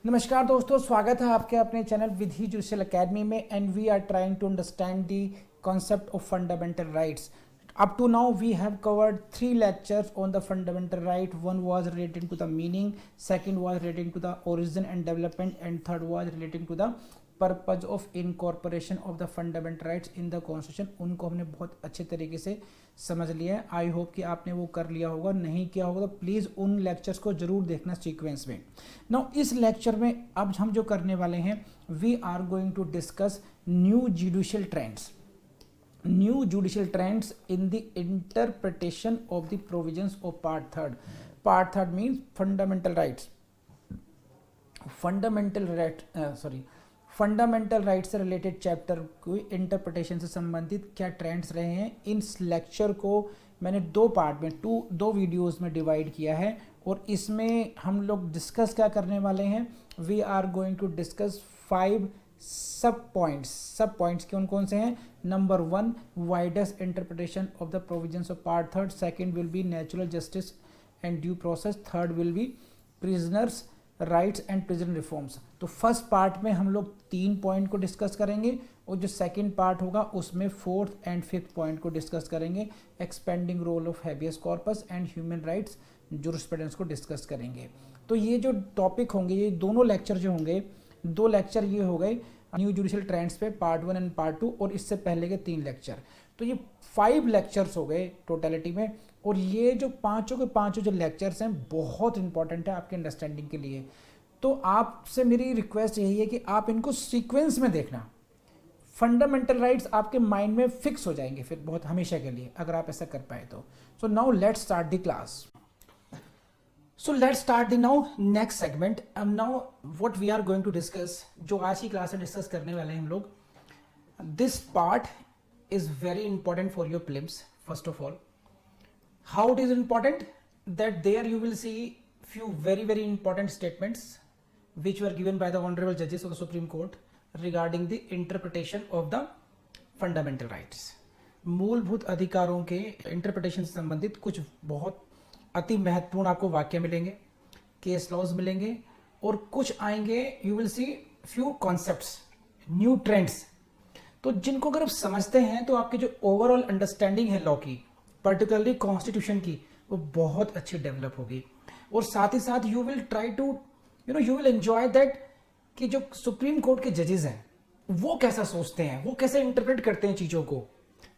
नमस्कार दोस्तों, स्वागत है आपके अपने चैनल विधि जुडिशियल एकेडमी में and we are trying to understand the concept of fundamental rights. Up to now we have covered 3 lectures on the fundamental right. One was relating to the meaning, second was relating to the origin and development, and third was relating to the purpose of incorporation of the fundamental rights in the constitution. उनको हमने बहुत अच्छे तरीके से समझ लिया है. I hope कि आपने वो कर लिया होगा. नहीं किया होगा तो प्लीज़ उन लेक्चर्स को जरूर देखना सीक्वेंस में. नाउ इस लेक्चर में अब हम जो करने वाले हैं, we are going to discuss new judicial trends. New judicial trends in the interpretation of the provisions of Part 3rd. Part 3rd means fundamental rights. Fundamental right से रिलेटेड चैप्टर की इंटरप्रिटेशन से संबंधित क्या ट्रेंड्स रहे हैं. इस lecture को मैंने दो पार्ट में दो वीडियोस में डिवाइड किया है और इसमें हम लोग डिस्कस क्या करने वाले हैं. We are going to discuss 5 sub points कौन कौन से हैं. Number 1, widest interpretation of the provisions of part 3rd. Second will be natural justice and due process. Third will be prisoners rights and prison reforms. तो first part में हम लोग 3 point को discuss करेंगे और जो सेकंड पार्ट होगा उसमें 4th एंड 5th पॉइंट को डिस्कस करेंगे. Expanding role of habeas corpus and human rights jurisprudence को डिस्कस करेंगे. तो ये जो टॉपिक होंगे, ये दोनों लेक्चर जो होंगे, 2 लेक्चर ये हो गए न्यू जुडिशियल ट्रेंड्स पे, पार्ट 1 एंड पार्ट 2, और इससे पहले के 3 लेक्चर. तो ये 5 लेक्चर्स हो गए टोटलिटी में. और ये जो पांचों के पांचों जो लेक्चर्स हैं बहुत इंपॉर्टेंट है आपके अंडरस्टैंडिंग के लिए. तो आपसे मेरी रिक्वेस्ट यही है कि आप इनको सीक्वेंस में देखना. फंडामेंटल राइट्स आपके माइंड में फिक्स हो जाएंगे फिर बहुत हमेशा के लिए, अगर आप ऐसा कर पाए तो. So now let's start the class. So let's start the now next segment. Now what we are going to discuss, जो आज की क्लास में डिस्कस करने वाले हैं हम लोग. This part is very important for your prelims. First of all, how it is important? That there you will see few very important statements which were given by the honorable judges of the Supreme Court regarding the interpretation of the fundamental rights. मूलभूत अधिकारों के interpretation से संबंधित कुछ बहुत अति महत्वपूर्ण आपको वाक्य मिलेंगे, केस लॉज मिलेंगे, और कुछ आएंगे you will see few concepts, new trends. तो जिनको अगर आप समझते हैं तो आपकी जो ओवरऑल अंडरस्टैंडिंग है लॉ की, पर्टिकुलरली कॉन्स्टिट्यूशन की, वो बहुत अच्छी डेवलप होगी. और साथ ही साथ you will try to you will enjoy that कि जो सुप्रीम कोर्ट के जजेस हैं वो कैसा सोचते हैं, वो कैसे इंटरप्रेट करते हैं चीज़ों को.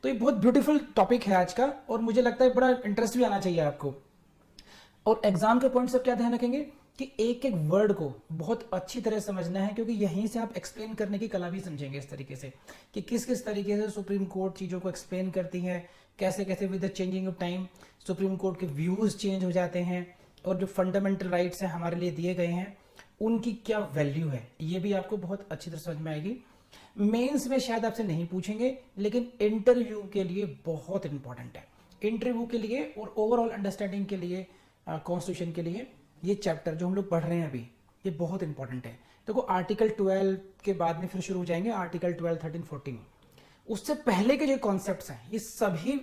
तो ये बहुत ब्यूटीफुल टॉपिक है आज का और मुझे लगता है बड़ा इंटरेस्ट भी आना चाहिए आपको. और एग्जाम के पॉइंट से क्या ध्यान रखेंगे कि एक एक वर्ड को बहुत अच्छी तरह समझना है, क्योंकि यहीं से आप एक्सप्लेन करने की कला भी समझेंगे इस तरीके से कि किस किस तरीके से सुप्रीम कोर्ट चीज़ों को एक्सप्लेन करती है, कैसे कैसे with the changing of time supreme court के व्यूज़ चेंज हो जाते हैं, और जो फंडामेंटल राइट्स हैं हमारे लिए दिए गए हैं उनकी क्या वैल्यू है, ये भी आपको बहुत अच्छी तरह समझ में आएगी. मेंस में शायद आपसे नहीं पूछेंगे, लेकिन इंटरव्यू के लिए बहुत इंपॉर्टेंट है. इंटरव्यू के लिए और ओवरऑल अंडरस्टैंडिंग के लिए, कॉन्स्टिट्यूशन के लिए ये चैप्टर जो हम लोग पढ़ रहे हैं अभी, ये बहुत इंपॉर्टेंट है. देखो आर्टिकल 12 के बाद में फिर शुरू हो जाएंगे आर्टिकल 12, 13, 14. उससे पहले के जो कॉन्सेप्ट्स हैं ये सभी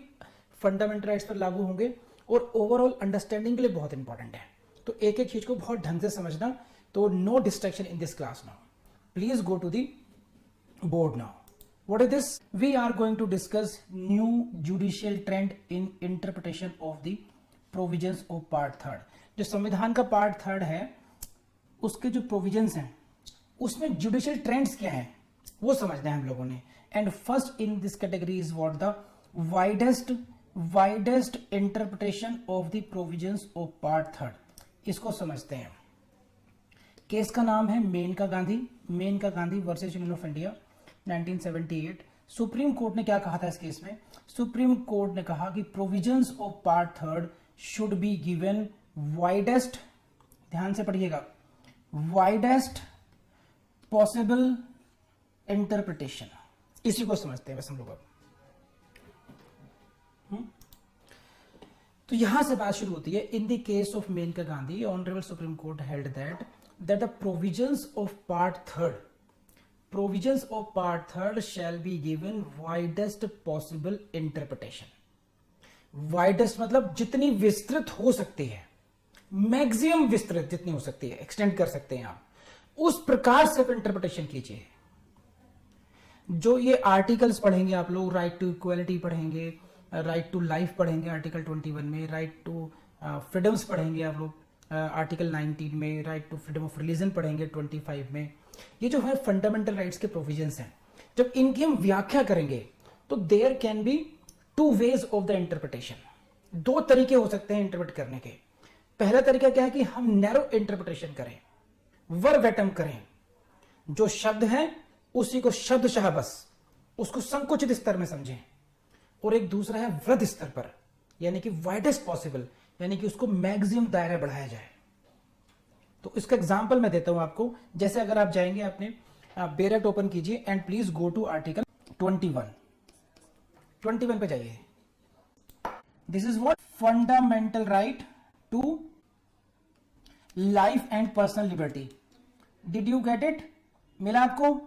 फंडामेंटल राइट्स पर लागू होंगे और ओवरऑल अंडरस्टैंडिंग के लिए बहुत इंपॉर्टेंट है. तो एक एक चीज को बहुत ढंग से समझना. तो no distraction in this class now. Please go to the board now. What is this? We are going to discuss new judicial trend in interpretation of the provisions of part 3rd. जो संविधान का part 3rd है उसके जो provisions हैं उसमें judicial trends क्या हैं वो समझना है हम लोगों ने. And first in this category is what the widest interpretation of the provisions of part 3rd. इसको समझते हैं. केस का नाम है Menaka Gandhi versus union of India 1978. Supreme court ने क्या कहा था इस केस में? सुप्रीम कोर्ट ने कहा कि provisions of part 3rd should be given widest, ध्यान से पढ़िएगा, widest possible interpretation. इसी को समझते हैं बस हम लोग. तो यहां से बात शुरू होती है. In the case of Maneka Gandhi, honourable supreme court held that the provisions of part 3rd shall be given widest possible interpretation. Widest मतलब जितनी विस्तृत हो सकती है, मैक्सिमम विस्तृत जितनी हो सकती है, एक्सटेंड कर सकते हैं आप, उस प्रकार से इंटरप्रिटेशन कीजिए। जो ये आर्टिकल्स पढ़ेंगे आप लोग, राइट टू इक्वालिटी पढ़ेंगे, राइट टू लाइफ पढ़ेंगे आर्टिकल 21 में, राइट टू फ्रीडम्स पढ़ेंगे आप लोग आर्टिकल 19 में, right to freedom of religion पढ़ेंगे 25 में। ये जो है फंडामेंटल राइट्स के प्रोविजंस हैं। जब इनकी हम व्याख्या करेंगे तो there can be two ways of the interpretation. दो तरीके हो सकते हैं इंटरप्रेट करने के। पहला तरीका क्या है कि हम नैरो इंटरप्रिटेशन करें, वर्बैटम करें, जो शब्द है उसी को शब्दशः बस उसको संकुचित स्तर में समझें। और एक दूसरा है वृहद स्तर पर, यानी कि वाइडेस्ट पॉसिबल, यानी कि उसको मैक्सिमम दायरा बढ़ाया जाए। तो इसका एग्जांपल मैं देता हूं आपको। जैसे अगर आप जाएंगे अपने बेरेक्ट ओपन कीजिए and please go to article 21 पे जाइए। This is what fundamental right to life and personal liberty. Did you get it? मिला आपको?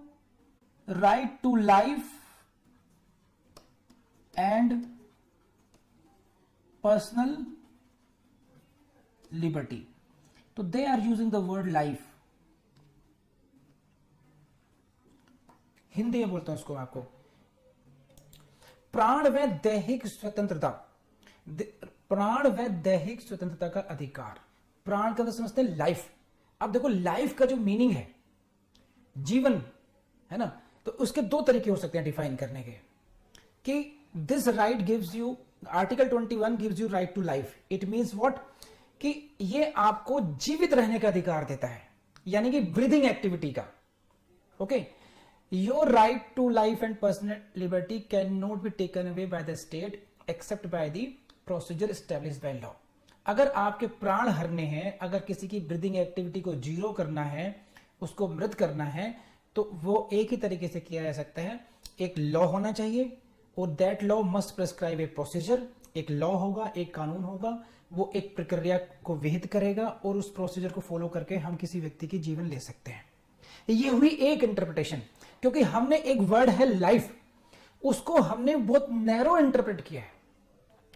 Right to life and personal liberty. तो they are using the word life, Hindi में बोलता हूं उसको आपको। प्राण व दैहिक स्वतंत्रता, प्राण व दैहिक स्वतंत्रता का अधिकार। प्राण का तो समझते हैं लाइफ। अब देखो लाइफ का जो मीनिंग है जीवन है ना, तो उसके दो तरीके हो सकते हैं डिफाइन करने के कि this right gives you, article 21 gives you right to life. It means what कि ये आपको जीवित रहने का अधिकार देता है, यानी कि ब्रीदिंग एक्टिविटी का। Okay, your right to life and personal liberty can not be taken away by the state except by the procedure established by law. अगर आपके प्राण हरने हैं, अगर किसी की ब्रीदिंग एक्टिविटी को जीरो करना है, उसको मृत करना है, तो वो एक ही तरीके से किया जा सकता है। एक लॉ होना चाहिए और that law must prescribe A procedure. एक लॉ होगा, एक कानून होगा, वो एक प्रक्रिया को विहित करेगा और उस प्रोसीजर को फॉलो करके हम किसी व्यक्ति की जीवन ले सकते हैं। ये हुई एक इंटरप्रिटेशन, क्योंकि हमने एक वर्ड है लाइफ, उसको हमने बहुत नैरो इंटरप्रेट किया है।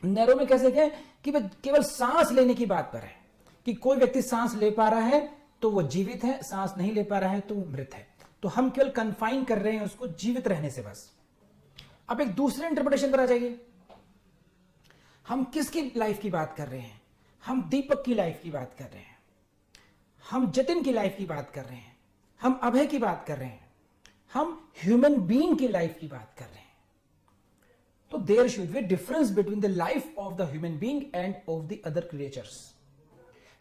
नैरो में कैसे क्या है कि वह केवल सांस लेने की बात पर है कि कोई व्यक्ति सांस ले पा रहा है तो वो जीवित है, सांस नहीं ले पा रहा है तो वो मृत है। तो हम केवल कन्फाइन कर रहे हैं उसको जीवित रहने से बस। अब एक दूसरे इंटरप्रिटेशन पर आ जाइए। हम किसकी लाइफ की बात कर रहे हैं? हम दीपक की लाइफ की बात कर रहे हैं, हम जतिन की लाइफ की बात कर रहे हैं, हम अभय की बात कर रहे हैं, हम ह्यूमन बीइंग की लाइफ की बात कर रहे हैं। तो there should be difference between the life of the human being and of the other creatures.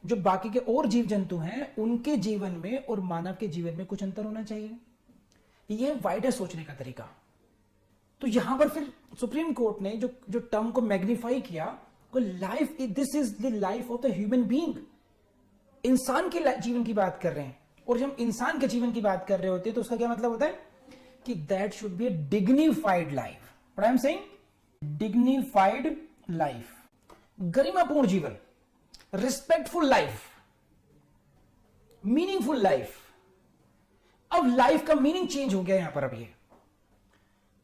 जो बाकी के और जीव जंतु हैं उनके जीवन में और मानव के जीवन में कुछ अंतर होना चाहिए। यह वाइडर सोचने का तरीका। तो यहां पर फिर सुप्रीम कोर्ट ने जो टर्म को मैग्नीफाई किया, को life, this is the life of the human being. इंसान के जीवन की बात कर रहे हैं, और जब हम इंसान के जीवन की बात कर रहे होते हैं तो उसका क्या मतलब होता है कि that should be A dignified life. What I am saying, dignified life, गरिमापूर्ण जीवन, रिस्पेक्टफुल लाइफ, मीनिंगफुल लाइफ। अब लाइफ का मीनिंग चेंज हो गया यहां पर। अब ये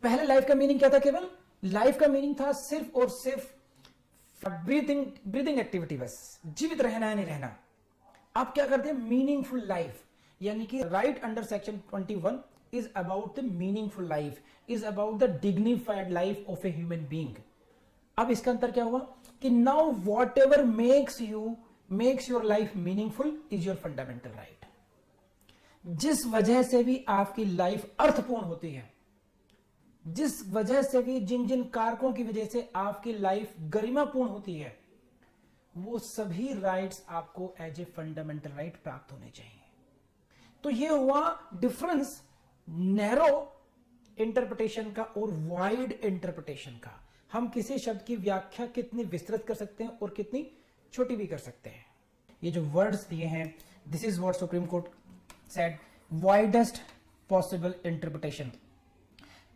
पहले लाइफ का मीनिंग क्या था? केवल लाइफ का मीनिंग था सिर्फ और सिर्फ ब्रीदिंग एक्टिविटी, बस जीवित रहना है नहीं रहना। आप क्या करते हैं? मीनिंगफुल लाइफ, यानी कि right under section 21 is about the meaningful life, is about the dignified life of a human being. अब इसका अंतर क्या हुआ कि now what ever makes your life meaningful is your fundamental right. जिस वजह से भी आपकी लाइफ अर्थपूर्ण होती है, जिस वजह से भी जिन जिन कारकों की वजह से आपकी लाइफ गरिमापूर्ण होती है, वो सभी राइट्स आपको एज ए फंडामेंटल राइट प्राप्त होने चाहिए। तो ये हुआ डिफरेंस नैरो इंटरप्रिटेशन का और वाइड इंटरप्रिटेशन का। हम किसी शब्द की व्याख्या कितनी विस्तृत कर सकते हैं और कितनी छोटी भी कर सकते हैं। ये जो वर्ड्स दिए हैं, this is what supreme court said, widest possible interpretation.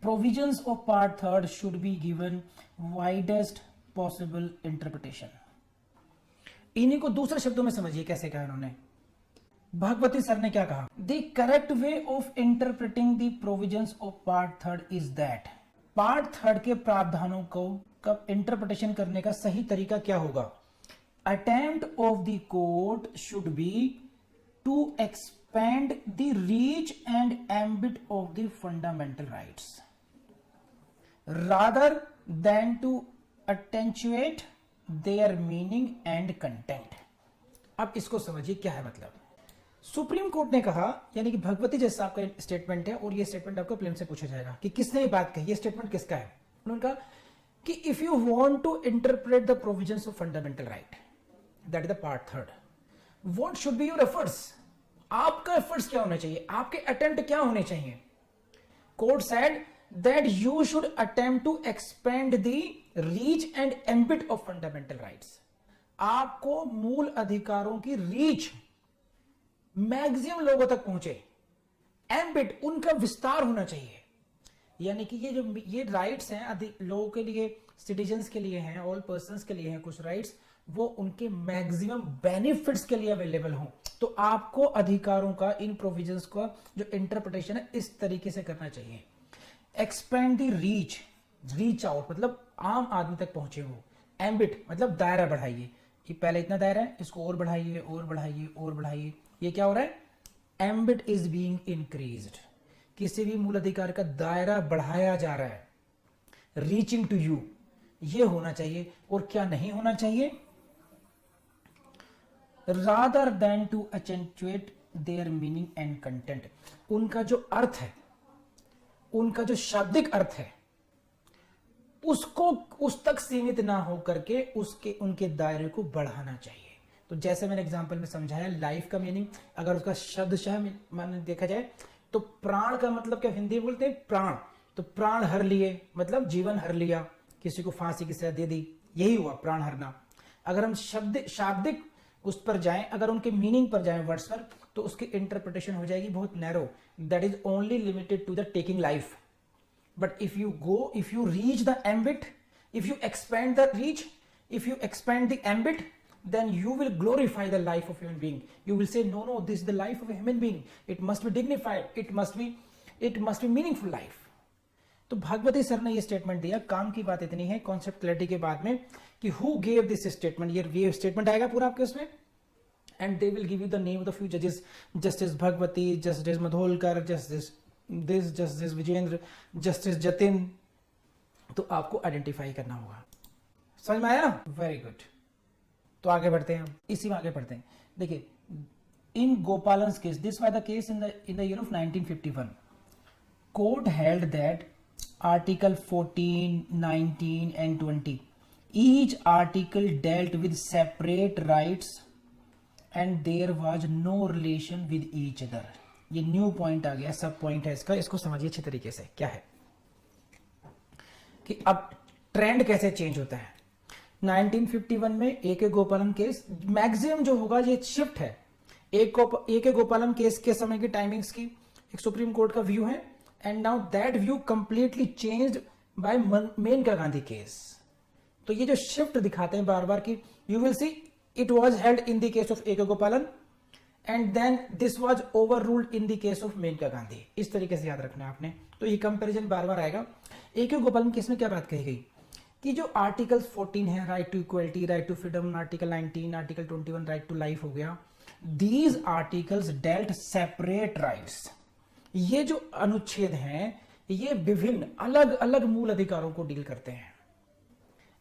Provisions of part 3 should be given widest possible interpretation. इन्हीं को दूसरे शब्दों में समझिए कैसे कहा इन्होंने। भगवती सर ने क्या कहा? The correct way of interpreting the provisions of part 3 is that part 3 के प्रावधानों को कब इंटरप्रिटेशन करने का सही तरीका क्या होगा? Attempt of the court should be to expand the reach and ambit of the fundamental rights rather than to attenuate their meaning and content। अब इसको समझिए क्या है मतलब। सुप्रीम कोर्ट ने कहा, यानी कि भगवती जैसा आपका स्टेटमेंट है और ये स्टेटमेंट आपको प्लेन से पूछा जाएगा कि किसने ये बात कही, ये स्टेटमेंट किसका है। उन्होंने कहा कि if you want to interpret the provisions of fundamental right, that is the part third, what should be your efforts. आपका एफर्ट्स क्या होना चाहिए, आपके अटेम्प्ट क्या होने चाहिए। Court said that you should attempt to expand the reach and ambit of fundamental rights। आपको मूल अधिकारों की रीच मैक्सिमम लोगों तक पहुंचे, एम्बिट उनका विस्तार होना चाहिए। यानी कि ये जो ये राइट्स हैं अधिक लोगों के लिए, सिटीजन्स के लिए हैं, ऑल पर्सन्स के लिए हैं कुछ राइट्स, वो उनके मैक्सिमम बेनिफिट्स के लिए अवेलेबल हों। तो आपको अधिकारों का, इन प्रोविजंस का जो इंटरप्रिटेशन है इस तरीके से करना चाहिए। Expand the reach, reach out मतलब आम आदमी तक पहुंचे हो। एम्बिट मतलब दायरा बढ़ाइए, ये पहले इतना दायरा है, इसको और बढ़ाइए और बढ़ाइए और बढ़ाइए। ये क्या हो रहा है, एम्बिट इज बीइंग इंक्रीज्ड। किसी भी मूल अधिकार का दायरा बढ़ाया जा रहा है। रीचिंग टू यू, ये होना चाहिए। और क्या नहीं होना चाहिए, rather than to accentuate their meaning and content. उनका जो अर्थ है, उनका जो शाब्दिक अर्थ है, उसको उस तक सीमित ना हो करके उसके उनके दायरे को बढ़ाना चाहिए। तो जैसे मैंने एग्जांपल में समझाया, लाइफ का मीनिंग अगर उसका शब्दशः मान देखा जाए तो प्राण का मतलब क्या हिंदी बोलते हैं, प्राण। तो प्राण हर लिए मतलब जीवन हर लिया, किसी को फांसी की सजा दे दी, यही हुआ प्राण हरना। अगर हम शाब्दिक उस पर जाएं, अगर उनके मीनिंग पर जाएं, वर्ड्स पर, तो उसकी इंटरप्रिटेशन हो जाएगी बहुत narrow, that is only limited to the taking life. But if you reach the ambit, if you expand the reach, if you expand the ambit, then you will glorify the life of human being। you will say no, this is the life of a human being, it must be dignified, it must be meaningful life। तो भागवती sir ने ये statement दिया। काम की बात इतनी है concept clarity के बाद में कि हु गेव दिस स्टेटमेंट, ये स्टेटमेंट आएगा पूरा आपके उसमें, and they will give you the name of the few जजेस, justice Bhagwati, justice Mudholkar, justice Vijendra, justice Jatin. तो आपको आइडेंटिफाई करना होगा। समझ में आया, वेरी गुड। तो आगे बढ़ते हैं, हम इसी में आगे बढ़ते हैं। देखिए, इन Gopalan case, this was the case in the year of 1951। Court held that article 14, 19 and 20 each article dealt with separate rights and there was no relation with each other। ये न्यू पॉइंट आ गया, सब पॉइंट है इसका, इसको समझिए अच्छी तरीके से। क्या है कि अब ट्रेंड कैसे चेंज होता है। 1951 में ए गोपालन केस, मैक्सिमम जो होगा ये शिफ्ट है। ए के गोपालन केस के समय की टाइमिंग्स की एक सुप्रीम कोर्ट का व्यू है, and now that view completely changed by Maneka Gandhi case. तो ये जो शिफ्ट दिखाते हैं बार बार की, you will see it was held in the case of A K Gopalan and then this was overruled in the case of Maneka Gandhi. इस तरीके से याद रखना है आपने। तो ये कंपेरिजन बार बार आएगा। ए के गोपालन केस में क्या बात कही गई कि जो आर्टिकल 14 है, right to equality, right to freedom, article 19, article 21 right to life हो गया, these articles dealt separate rights. ये जो अनुच्छेद हैं ये विभिन्न अलग अलग मूल अधिकारों को डील करते हैं,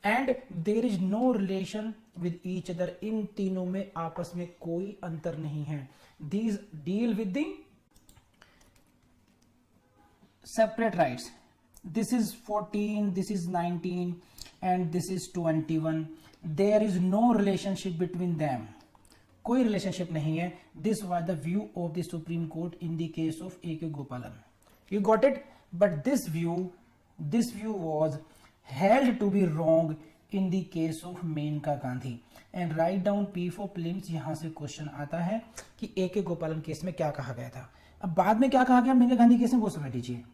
and there is no relation with each other. इन तीनों में आपस में कोई अंतर नहीं है। These deal with the separate rights. This is 14, this is 19 and this is 21। There is no relationship between them। कोई रिलेशनशिप नहीं है। This was the view of the Supreme Court in the case of A.K. Gopalan। You got it? But this view was held to be wrong in the case of Maneka Gandhi. And write down P for prelims। यहां से question आता है कि A.K. गोपालन case में क्या कहा गया था। अब बाद में क्या कहा गया मेनका गांधी केस में, वो समझ लीजिए।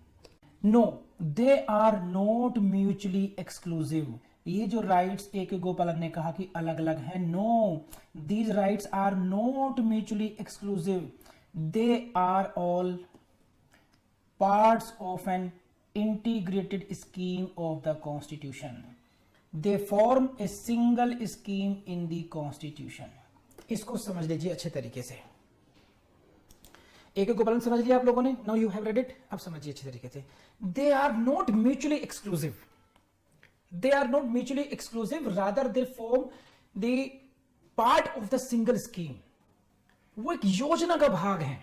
No, they are not mutually exclusive. ये जो राइट्स ए के गोपालन ने कहा कि अलग अलग हैं, no, these rights are not mutually exclusive, they are all parts of an integrated scheme of the constitution. They form a single scheme in the constitution. इसको समझ लीजिए अच्छे तरीके से। एक एक गोपालन समझ लिया आप लोगों ने, now you have read it. अब समझिए अच्छी तरीके से, they are not mutually exclusive, they are not mutually exclusive, rather they form the part of the single scheme. वो एक योजना का भाग है।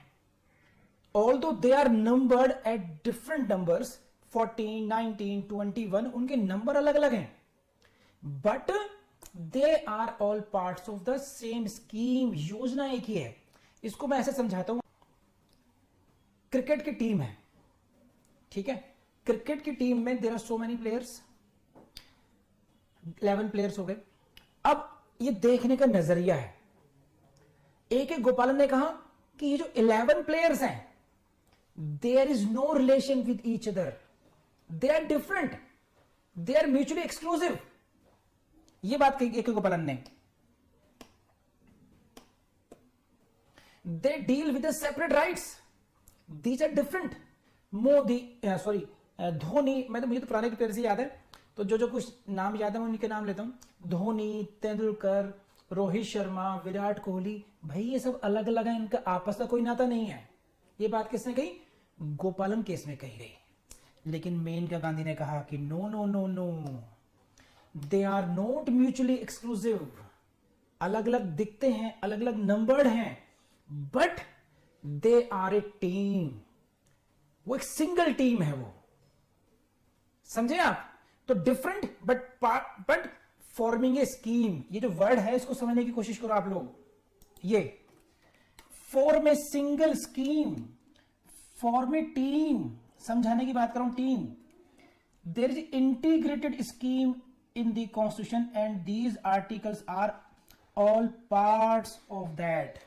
Although they are numbered at different numbers, 14, 19, 21, उनके नंबर अलग अलग हैं, but they are all parts of the same scheme. योजना एक ही है। इसको मैं ऐसे समझाता हूं, क्रिकेट की टीम है, ठीक है, क्रिकेट की टीम में there are so many players, 11 players हो गए। अब ये देखने का नजरिया है। एक एक गोपालन ने कहा कि ये जो 11 प्लेयर्स हैं, there is no relation with each other, they are different, they are mutually exclusive. ये बात कही एक एक गोपालन ने। They deal with separate rights, these are different. Modi sorry Dhoni, मैं तो मुझे तो पुराने प्लेयर से याद है, तो जो जो कुछ नाम याद है मैं उनके नाम लेता हूं। धोनी, तेंदुलकर, रोहित शर्मा, विराट कोहली, भाई ये सब अलग अलग है, इनका आपस का कोई नाता नहीं है। ये बात किसने कही? गोपालन केस में कही गई। लेकिन मेनका गांधी ने कहा कि no no no no, they are not mutually exclusive. अलग अलग दिखते हैं, अलग अलग नंबर्ड हैं, but they are a team. वो एक सिंगल टीम है। वो समझे आप? तो different but forming a scheme. ये जो वर्ड है इसको समझने की कोशिश करो आप लोग। ये form a single scheme, form a team, समझाने की बात कर रहा हूं, team. There is integrated scheme in the constitution and these articles are all parts of that.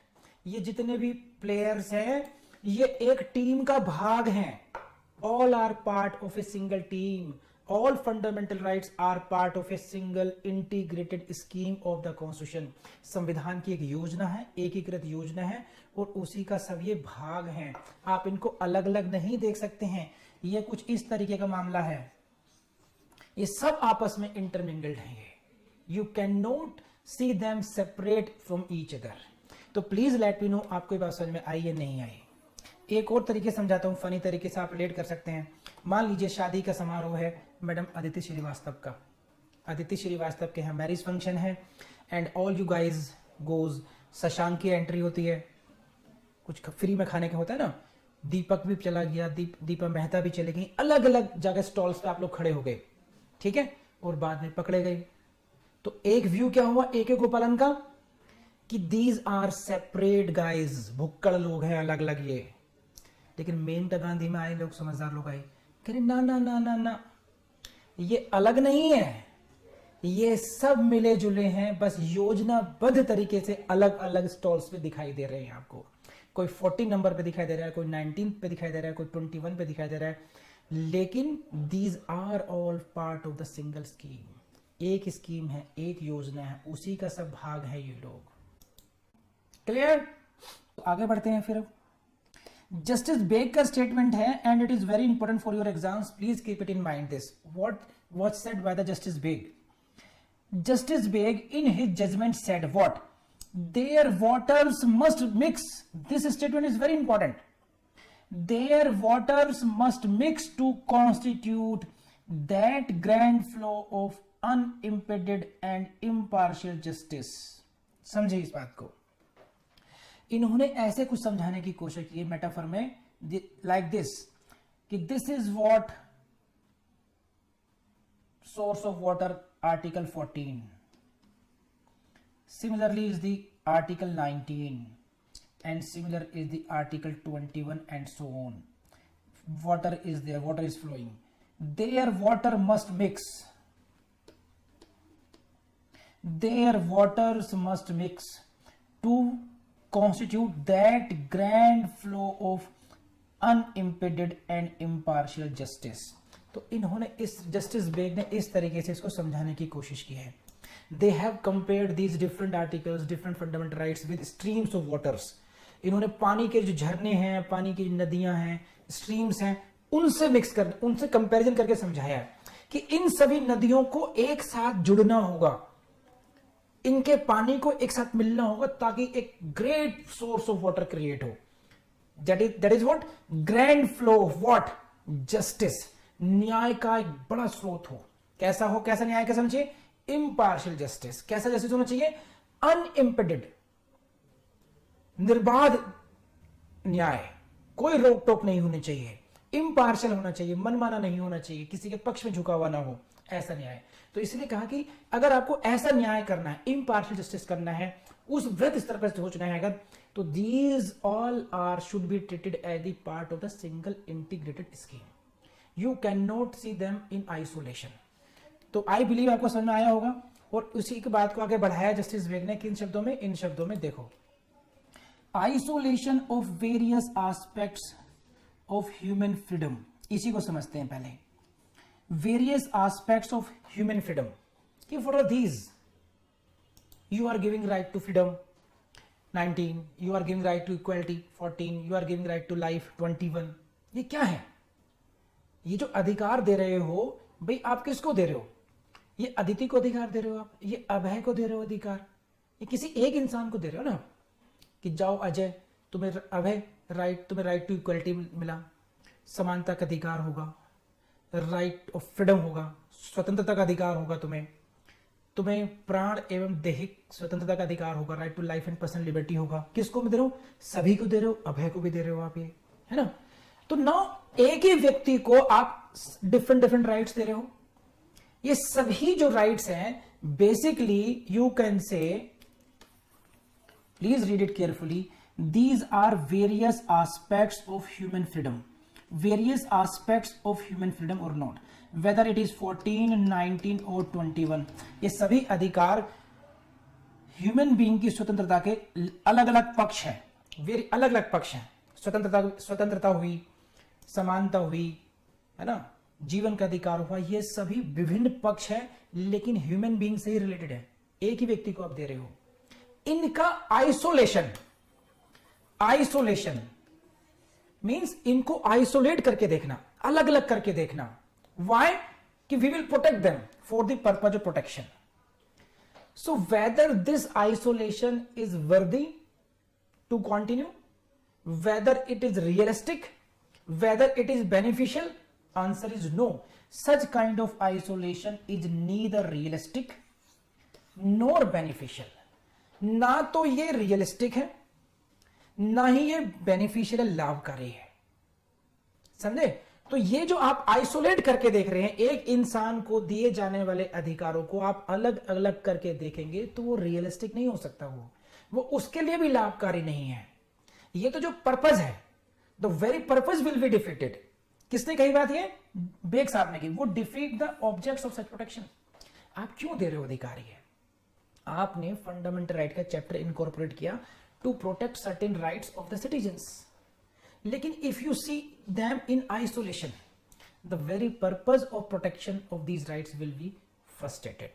ये जितने भी प्लेयर्स हैं ये एक टीम का भाग हैं। All are part of a single team, all fundamental rights are part of a single integrated scheme of the constitution. संविधान की एक योजना है, एकीकृत योजना है, और उसी का सब ये भाग हैं। आप इनको अलग अलग नहीं देख सकते हैं। ये कुछ इस तरीके का मामला है, ये सब आपस में इंटरमिंगल्ड हैं। You can not see them separate from each other. तो प्लीज लेट मी नो आपको ये बात समझ में आई या नहीं आई। एक और तरीके समझाता हूं, फनी तरीके से आप रिलेट कर सकते हैं। मान लीजिए शादी का समारोह है मैडम अदिति श्रीवास्तव का। अदिति श्रीवास्तव के यहाँ मैरिज फंक्शन है and all you guys goes. Shashank की एंट्री होती है, कुछ फ्री में खाने का होता है ना। दीपक भी चला गया, दीपा मेहता भी चले गई। अलग अलग जगह स्टॉल्स पे आप लोग खड़े हो गए, ठीक है, और बाद में पकड़े गए। तो एक व्यू क्या हुआ एक एक गोपालन का कि दीज आर सेपरेट गाइज, भुक्कड़ लोग हैं अलग अलग ये। लेकिन मेनका गांधी में आए लोग, समझदार लोग आए, कह रहे ना ना ना ना ना, ये अलग नहीं है, ये सब मिले जुले हैं, बस योजनाबद्ध तरीके से अलग अलग स्टॉल्स पे दिखाई दे रहे हैं आपको। कोई 40 नंबर पे दिखाई दे रहा है, कोई 19 पे दिखाई दे रहा है, कोई 21 पे दिखाई दे रहा है, लेकिन these are all part of the single scheme. एक स्कीम है, एक योजना है, उसी का सब भाग है ये लोग। क्लियर? आगे बढ़ते हैं फिर। जस्टिस बेग का स्टेटमेंट है and it is very important for your exams, please keep it in mind this. What said by the justice Beg? Justice Beg in his judgment said what? Their waters must mix. This statement is very important. Their waters must mix to constitute that grand flow of unimpeded and impartial justice. समझे इस बात को? इन्होंने ऐसे कुछ समझाने की कोशिश की मेटाफर में, like this, कि this is what source of water article 14, similarly is the article 19, and similar is the article 21, and so on. Water is there, water is flowing, their water must mix, their waters must mix to constitute that grand flow of unimpeded and impartial justice. तो इन्होंने इस justice bag ने इस तरीके से इसको समझाने की कोशिश की है। They have compared these different articles, different fundamental rights with streams of waters. इन्होंने पानी के जो झरने हैं, पानी की नदियां हैं, स्ट्रीम्स हैं, उनसे मिक्स कर, उनसे कंपैरिजन करके समझाया कि इन सभी नदियों को एक साथ जुड़ना होगा, इनके पानी को एक साथ मिलना होगा ताकि एक great source of water create हो। That is what, grand flow of what, justice, न्याय का एक बड़ा स्रोत हो। कैसा हो, कैसा न्याय, कैसा होना चाहिए, इम्पार्शियल जस्टिस। कैसा जस्टिस होना चाहिए, अनइम्पेडेड, निर्बाध न्याय, कोई रोक टोक नहीं होनी चाहिए, इम्पार्शियल होना चाहिए, मनमाना नहीं होना चाहिए, किसी के पक्ष में झुका हुआ ना हो, ऐसा न्याय। तो इसलिए कहा कि अगर आपको ऐसा न्याय करना है, इम्पार्शियल जस्टिस करना है, उस वृहद स्तर पर सोचना है अगर, तो these all are should be treated as the part of the single integrated scheme. You can not see them in isolation. तो आई बिलीव आपको समझ में आया होगा। और उसी की बात को आगे बढ़ाया जस्टिस बेग ने किन शब्दों में, इन शब्दों में, देखो, isolation of various aspects of human freedom. इसी को समझते हैं पहले। Various aspects of human freedom, कि for are these, you are giving right to freedom 19, you are giving right to equality 14, you are giving right to life 21। ये क्या है, ये जो अधिकार दे रहे हो भाई, आप किसको दे रहे हो, ये अदिति को अधिकार दे रहे हो आप, ये अभय को दे रहे हो अधिकार, ये किसी एक इंसान को दे रहे हो ना, कि जाओ अजय, तुम्हें अभय राइट, तुम्हें राइट टू इक्वलिटी मिला, समानता का अधिकार होगा, राइट ऑफ फ्रीडम होगा, स्वतंत्रता का अधिकार होगा, तुम्हें प्राण एवं दैहिक स्वतंत्रता का अधिकार होगा, right to life and personal liberty होगा। किसको दे रहे हो, सभी को दे रहे हो, अभय को भी दे रहे हो आप, ये है ना। तो नाउ एक ही व्यक्ति को आप डिफरेंट राइट्स दे रहे हो। ये सभी जो राइट्स हैं, basically you can say, please read it carefully, these are various aspects of human freedom, various aspects of human freedom और नॉट, वेदर इट इज 14, 19 और 21। ये सभी अधिकार ह्यूमन बीइंग की स्वतंत्रता के अलग अलग पक्ष हैं, अलग अलग पक्ष हैं। स्वतंत्रता हुई, समानता हुई, है ना, जीवन का अधिकार हुआ, ये सभी विभिन्न पक्ष हैं, लेकिन ह्यूमन बीइंग से ही रिलेटेड है। एक ही व्यक्ति को आप दे रहे हो। इनका आइसोलेशन मींस इनको आइसोलेट करके देखना, अलग अलग करके देखना। Why? कि we will protect them for the purpose of protection. So whether this isolation is worthy to continue, whether it is realistic, whether it is beneficial, answer is no. Such kind of isolation is neither realistic nor beneficial. ना तो ये realistic है, ना ही ये beneficial, लाभकारी है। समझे? तो ये जो आप आइसोलेट करके देख रहे हैं, एक इंसान को दिए जाने वाले अधिकारों को आप अलग अलग करके देखेंगे, तो वो रियलिस्टिक नहीं हो सकता, वो उसके लिए भी लाभकारी नहीं है। ये तो जो पर्पज है, the very purpose will be defeated. किसने कही बात ये? बेग साहब ने की। वो defeat the objects of such protection. आप क्यों दे रहे हो अधिकार? ये आपने फंडामेंटल राइट का चैप्टर इनकॉर्पोरेट किया to protect certain rights of the citizens, लेकिन if you see them in isolation, the very purpose of protection of these rights will be frustrated.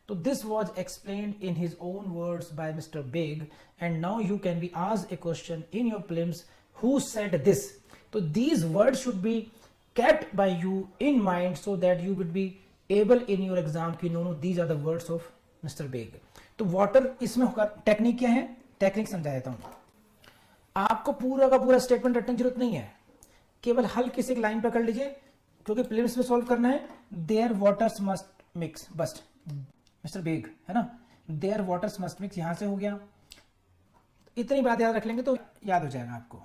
So this was explained in his own words by Mr. Beg, and now you can be asked a question in your prelims, who said this? So these words should be kept by you in mind so that you would be able in your exam कि no, these are the words of Mr. Beg. तो water इसमें होगा, technique क्या है? Technique समझा देता हूं। आपको पूरा का पूरा स्टेटमेंट रटने की जरूरत नहीं है, केवल हल्की सी लाइन पकड़ लीजिए, क्योंकि प्रीलिम्स में सॉल्व करना है। देयर वाटर्स मस्ट मिक्स, बस मिस्टर बेग, है ना, देयर वाटर्स मस्ट मिक्स, यहां से हो गया। इतनी बात याद रख लेंगे तो याद हो जाएगा आपको।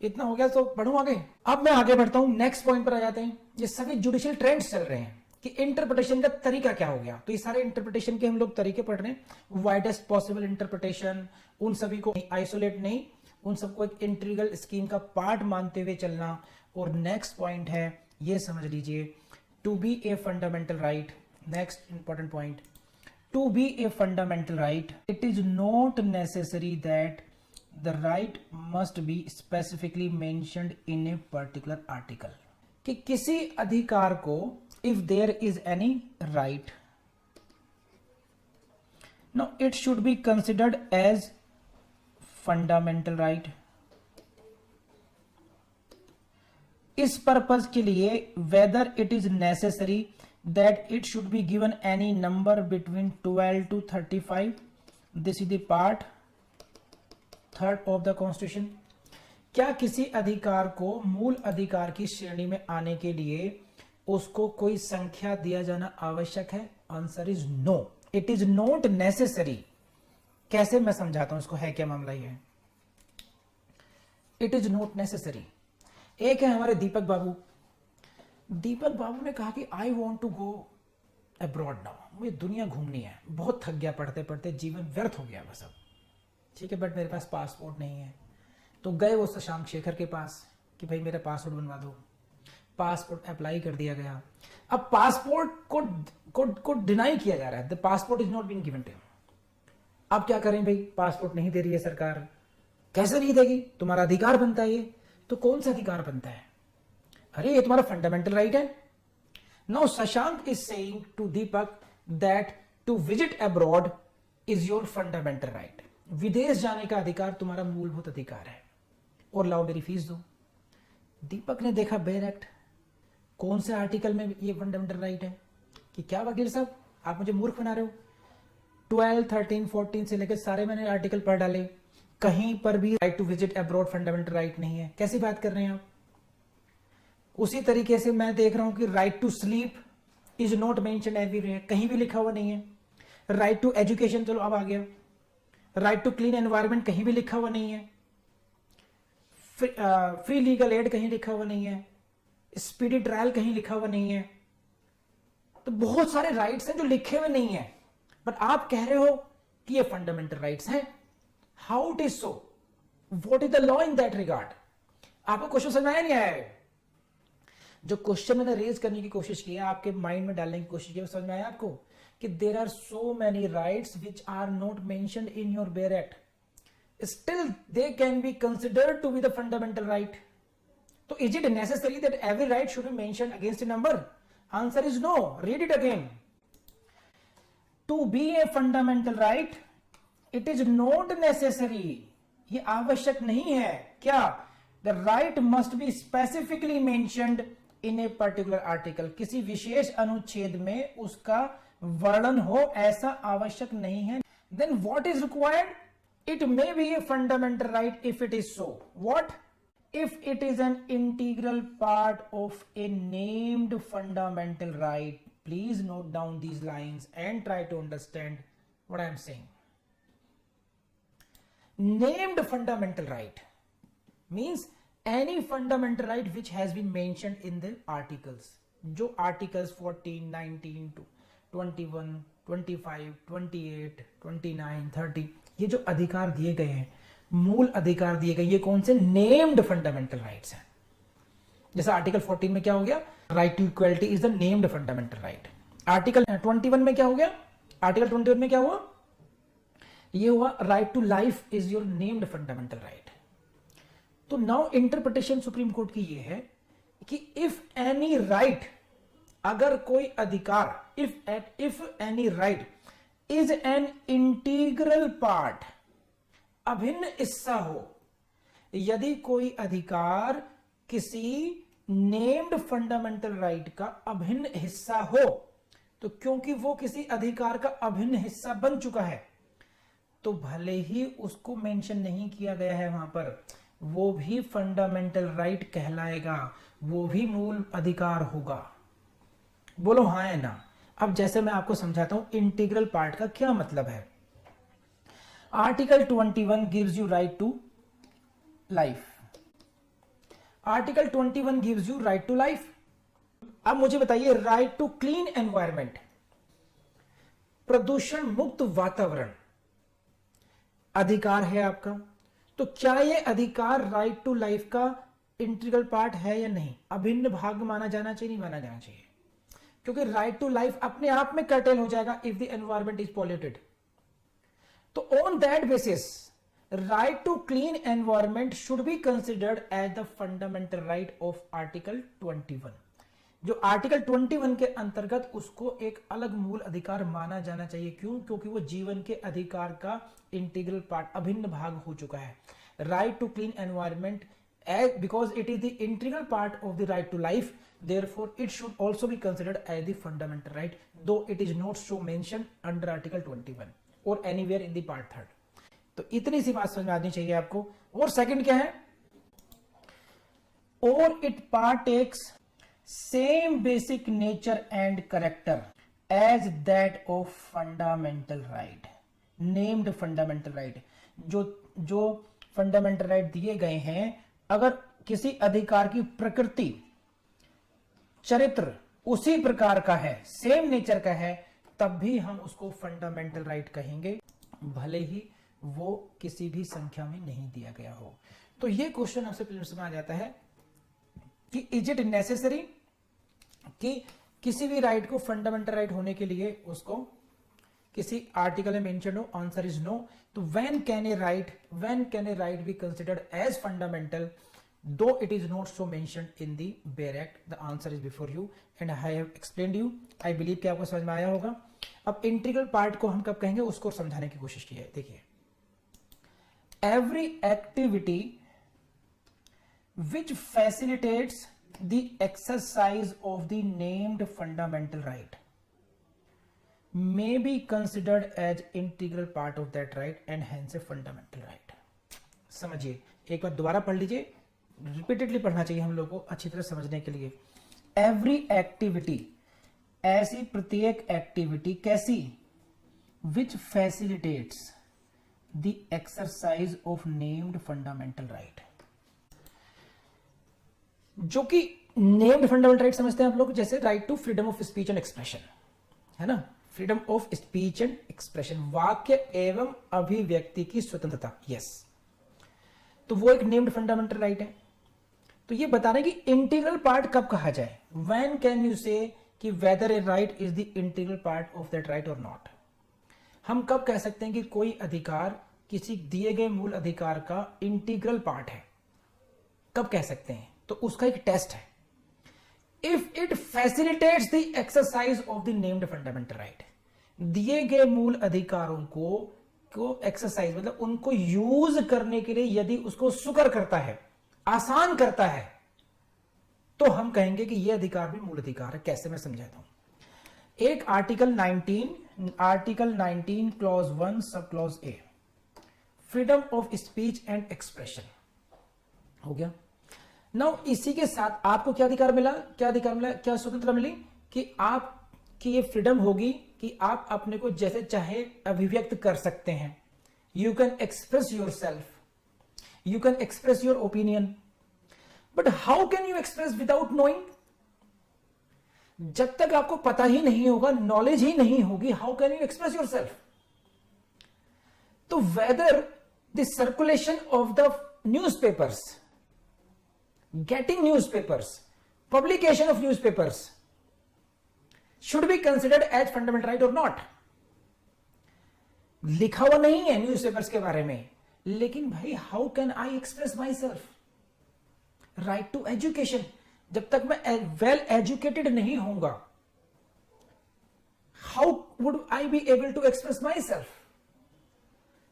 इतना हो गया तो बढ़ूं आगे। अब मैं आगे बढ़ता हूं, नेक्स्ट पॉइंट पर आ जाते हैं। ये सभी जुडिशियल ट्रेंड्स चल रहे हैं कि इंटरप्रिटेशन का तरीका क्या हो गया। तो ये सारे इंटरप्रिटेशन के हम लोग तरीके पढ़ रहे हैं। वाइडेस्ट पॉसिबल इंटरप्रिटेशन, उन सभी को आइसोलेट नहीं, उन सबको एक इंटीग्रल स्कीम का पार्ट मानते हुए चलना। और नेक्स्ट पॉइंट है, ये समझ लीजिए, to be a fundamental right, next important point, to be a fundamental right it is not necessary that the right must be specifically mentioned in a particular article. कि किसी अधिकार को, if there is any right, no it should be considered as fundamental right. इस purpose के लिए whether it is necessary that it should be given any number between 12 to 35, this is the part 3rd of the constitution. क्या किसी अधिकार को मूल अधिकार की श्रेणी में आने के लिए उसको कोई संख्या दिया जाना आवश्यक है? Answer is no, it is not necessary. कैसे मैं समझाता हूं इसको, है क्या मामला ये? It is not necessary. एक है हमारे दीपक बाबू। दीपक बाबू ने कहा कि I want to go abroad now, मुझे दुनिया घूमनी है, बहुत थक गया पढ़ते पढ़ते, जीवन व्यर्थ हो गया बस अब, ठीक है, बट मेरे पास पासपोर्ट नहीं है। तो गए वो शशांक शेखर के पास कि भाई मेरा पासपोर्ट बनवा दो। पासपोर्ट अप्लाई कर दिया गया। अब पासपोर्ट को डिनाई किया जा रहा है, the passport is not being given to. अब क्या करें भाई, पासपोर्ट नहीं दे रही है सरकार। कैसे नहीं देगी, तुम्हारा अधिकार बनता है ये। तो कौन सा अधिकार बनता है? अरे ये तुम्हारा फंडामेंटल राइट है। Now Shashank is saying to Deepak that to visit abroad is your fundamental right. विदेश जाने का अधिकार तुम्हारा मूलभूत अधिकार है, और लाओ मेरी फीस दो। दीपक ने देखा बेयर एक्ट, कौन से आर्टिकल में ये फंडामेंटल राइट है? कि क्या वकील साहब आप मुझे मूर्ख बना रहे हो? 12, 13, 14 से लेकर सारे मैंने आर्टिकल पढ़ डाले, कहीं पर भी right to visit abroad fundamental right नहीं है। कैसी बात कर रहे हैं आप? उसी तरीके से मैं देख रहा हूं कि right to sleep is not mention everywhere, कहीं भी लिखा हुआ नहीं है। राइट टू एजुकेशन, चलो अब आ गया। राइट टू क्लीन एनवायरमेंट कहीं भी लिखा हुआ नहीं है। फ्री लीगल एड कहीं लिखा हुआ नहीं है। स्पीडी ट्रायल कहीं लिखा हुआ नहीं है। तो बहुत सारे राइट्स हैं जो लिखे हुए नहीं है, बट आप कह रहे हो कि ये फंडामेंटल राइट्स हैं। How it is so? What is the law in that regard? आपको क्वेश्चन समझ आया नहीं आया है? जो क्वेश्चन मैंने रेज करने की कोशिश की है, आपके माइंड में डालने की कोशिश की है, समझ में आया आपको कि there are so many rights which are not mentioned in your bare act, still they can be considered to be the fundamental right. So is it necessary that every right should be mentioned against a number? Answer is no. Read it again. To be a fundamental right, it is not necessary. ये आवश्यक नहीं है। क्या? The right must be specifically mentioned in a particular article. किसी विशेष अनुच्छेद में उसका वर्णन हो, ऐसा आवश्यक नहीं है। Then what is required? It may be a fundamental right if it is so. What? If it is an integral part of a named fundamental right. Please note down these lines and try to understand what I am saying. Named fundamental right means any fundamental right which has been mentioned in the articles. जो articles 14, 19, 21, 25, 28, 29, 30 ये जो अधिकार दिए गए हैं, मूल अधिकार दिए गए, ये कौन से? नेम्ड फंडामेंटल राइट्स हैं। जैसे आर्टिकल 14 में क्या हो गया? Right to equality is the named fundamental right. Article 21 में क्या हो गया? आर्टिकल 21 में क्या हुआ? ये हुआ right to life is your named fundamental right. तो नाउ इंटरप्रिटेशन सुप्रीम कोर्ट की ये है कि इफ एनी राइट, अगर कोई अधिकार, if any right is an integral part, अभिन्न हिस्सा हो, यदि कोई अधिकार किसी नेम्ड फंडामेंटल राइट का अभिन्न हिस्सा हो, तो क्योंकि वो किसी अधिकार का अभिन्न हिस्सा बन चुका है, तो भले ही उसको मेंशन नहीं किया गया है वहां पर, वो भी फंडामेंटल राइट कहलाएगा, वो भी मूल अधिकार होगा। बोलो हाँ है ना? अब जैसे मैं आपको समझाता हूं इंटीग्रल पार्ट का क्या मतलब है। Article 21 gives you right to life. Article 21 gives you right to life. अब मुझे बताइए, राइट टू क्लीन एनवायरमेंट, प्रदूषण मुक्त वातावरण, अधिकार है आपका। तो क्या यह अधिकार राइट टू लाइफ का इंटीग्रल पार्ट है या नहीं? अभिन्न भाग माना जाना चाहिए, नहीं माना जाना चाहिए? क्योंकि राइट टू लाइफ अपने आप में कर्टेल हो जाएगा if the environment is polluted. तो on that basis right to clean environment should be considered as the fundamental right of article 21। जो आर्टिकल 21 के अंतर्गत उसको एक अलग मूल अधिकार माना जाना चाहिए। क्यों? क्योंकि वो जीवन के अधिकार का इंटीग्रल पार्ट, अभिन्न भाग हो चुका है। Right to clean environment, because it is the integral part of the right to life, therefore it should also be considered as the fundamental right, though it is not so mentioned under article 21 or anywhere in the part 3rd। तो इतनी सी बात समझ में आनी चाहिए आपको। और second क्या है? or it partakes same basic nature and character as that of fundamental right, named fundamental right। जो फंडामेंटल राइट दिए गए हैं, अगर किसी अधिकार की प्रकृति, चरित्र उसी प्रकार का है, सेम नेचर का है, तब भी हम उसको फंडामेंटल राइट कहेंगे, भले ही वो किसी भी संख्या में नहीं दिया गया हो। तो ये क्वेश्चन आपसे प्रीलिम्स में आ जाता है कि इज इट नेसेसरी कि किसी भी राइट को फंडामेंटल राइट होने के लिए उसको किसी आर्टिकल में मेंशन हो। Answer is no. तो when can a right be considered as fundamental though it is not so mentioned in the bare act? The answer is before you and I have explained you. I believe कि आपको समझ में आया होगा। अब integral part को हम कब कहेंगे उसको समझाने की कोशिश की है। देखिए, every activity which facilitates the exercise of the named fundamental right may be considered as integral part of that right and hence a fundamental right। समझिए, एक बार दोबारा पढ़ लीजिए, रिपीटेडली पढ़ना चाहिए हम लोग को अच्छी तरह समझने के लिए। एवरी एक्टिविटी, ऐसी प्रत्येक एक्टिविटी, कैसी, which facilitates the exercise of named fundamental right, जो कि नेम्ड फंडामेंटल राइट समझते हैं आप लोग, जैसे right to freedom of speech and expression, है ना, freedom of speech and expression, वाक्य एवं अभिव्यक्ति की स्वतंत्रता। यस, तो वो एक नेम्ड फंडामेंटल राइट है। तो ये बता रहे हैं कि इंटीग्रल पार्ट कब कहा जाए, व्हेन कैन यू से कि whether a right is the integral part of that right और नॉट। हम कब कह सकते हैं कि कोई अधिकार किसी दिए गए मूल अधिकार का इंटीग्रल पार्ट है, कब कह सकते हैं? तो उसका एक टेस्ट है, if it facilitates the exercise of the named fundamental right. दिए गए मूल अधिकारों को एक्सरसाइज मतलब उनको यूज करने के लिए यदि उसको सुकर करता है, आसान करता है, तो हम कहेंगे कि यह अधिकार भी मूल अधिकार है। कैसे, मैं समझाता हूं। एक article 19 clause 1 sub clause A, freedom of speech and expression हो गया। नाउ इसी के साथ आपको क्या अधिकार मिला, क्या स्वतंत्रता मिली कि आपकी ये फ्रीडम होगी कि आप अपने को जैसे चाहे अभिव्यक्त कर सकते हैं। You can express your self, you can express your opinion, but how can you express without knowing? जब तक आपको पता ही नहीं होगा, नॉलेज ही नहीं होगी, how can you express yourself? तो whether the circulation of the newspapers, getting newspapers, publication of newspapers should be considered as fundamental right or not? लिखा हुआ नहीं है न्यूज़पेपर्स के बारे में, लेकिन भाई how can I express my self? Right to education, जब तक मैं वेल एजुकेटेड नहीं होऊंगा, how would I be able to express my self?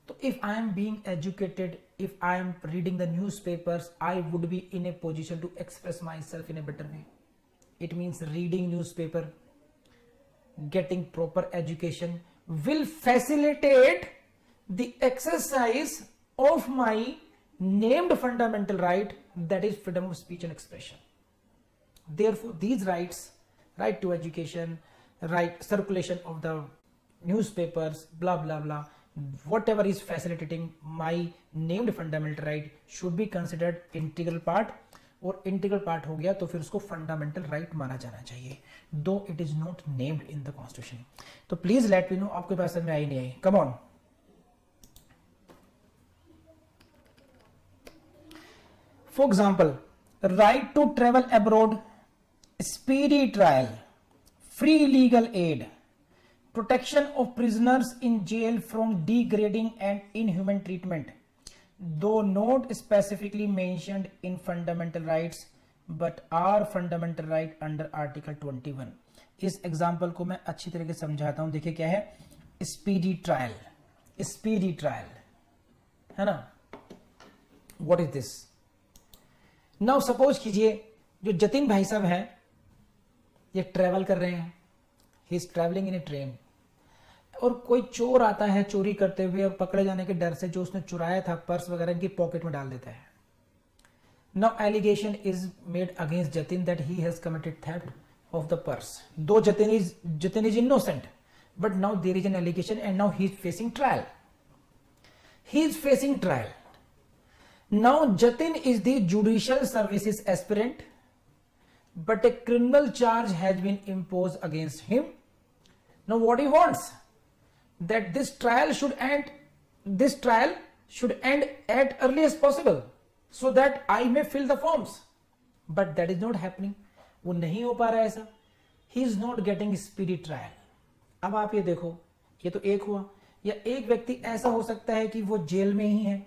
So if I am being educated, if I am reading the newspapers, I would be in a position to express myself in a better way. It means reading newspaper, getting proper education will facilitate the exercise of my named fundamental right, that is freedom of speech and expression. Therefore, these rights, right to education, right circulation of the newspapers, blah blah blah, whatever is facilitating my named fundamental right should be considered integral part, और integral part हो गया तो फिर उसको fundamental right माना जाना चाहिए, though it is not named in the constitution. तो प्लीज लेट मी नो आपके पास समझ में आई नहीं आई। Come on. For example, right to travel abroad, speedy trial, free legal aid, protection of prisoners in jail from degrading and inhuman treatment, though not specifically mentioned in fundamental rights but are fundamental right under article 21। इस example को मैं अच्छी तरीके से समझाता हूं। देखिए क्या है, स्पीडी ट्रायल, स्पीडी ट्रायल है ना, what is this? Now suppose कीजिए जो जतिन भाई साहब हैं ये ट्रेवल कर रहे हैं, he is travelling in A train, और कोई चोर आता है चोरी करते हुए और पकड़े जाने के डर से जो उसने चुराया था पर्स वगैरह इनकी पॉकेट में डाल देता है। Now allegation is made against Jatin that he has committed theft of the purse. Though Jatin is innocent, but now there is an allegation and now he is facing trial. He is facing trial. Now Jatin is the judicial services aspirant, but a criminal charge has been imposed against him. Now what he wants, that this trial should end at earliest possible, so that I may fill the forms. But that is not happening. वो नहीं हो पा रहा है ऐसा. He is not getting speedy trial. अब आप ये देखो, ये तो एक हुआ. या एक व्यक्ति ऐसा हो सकता है कि वो जेल में ही है,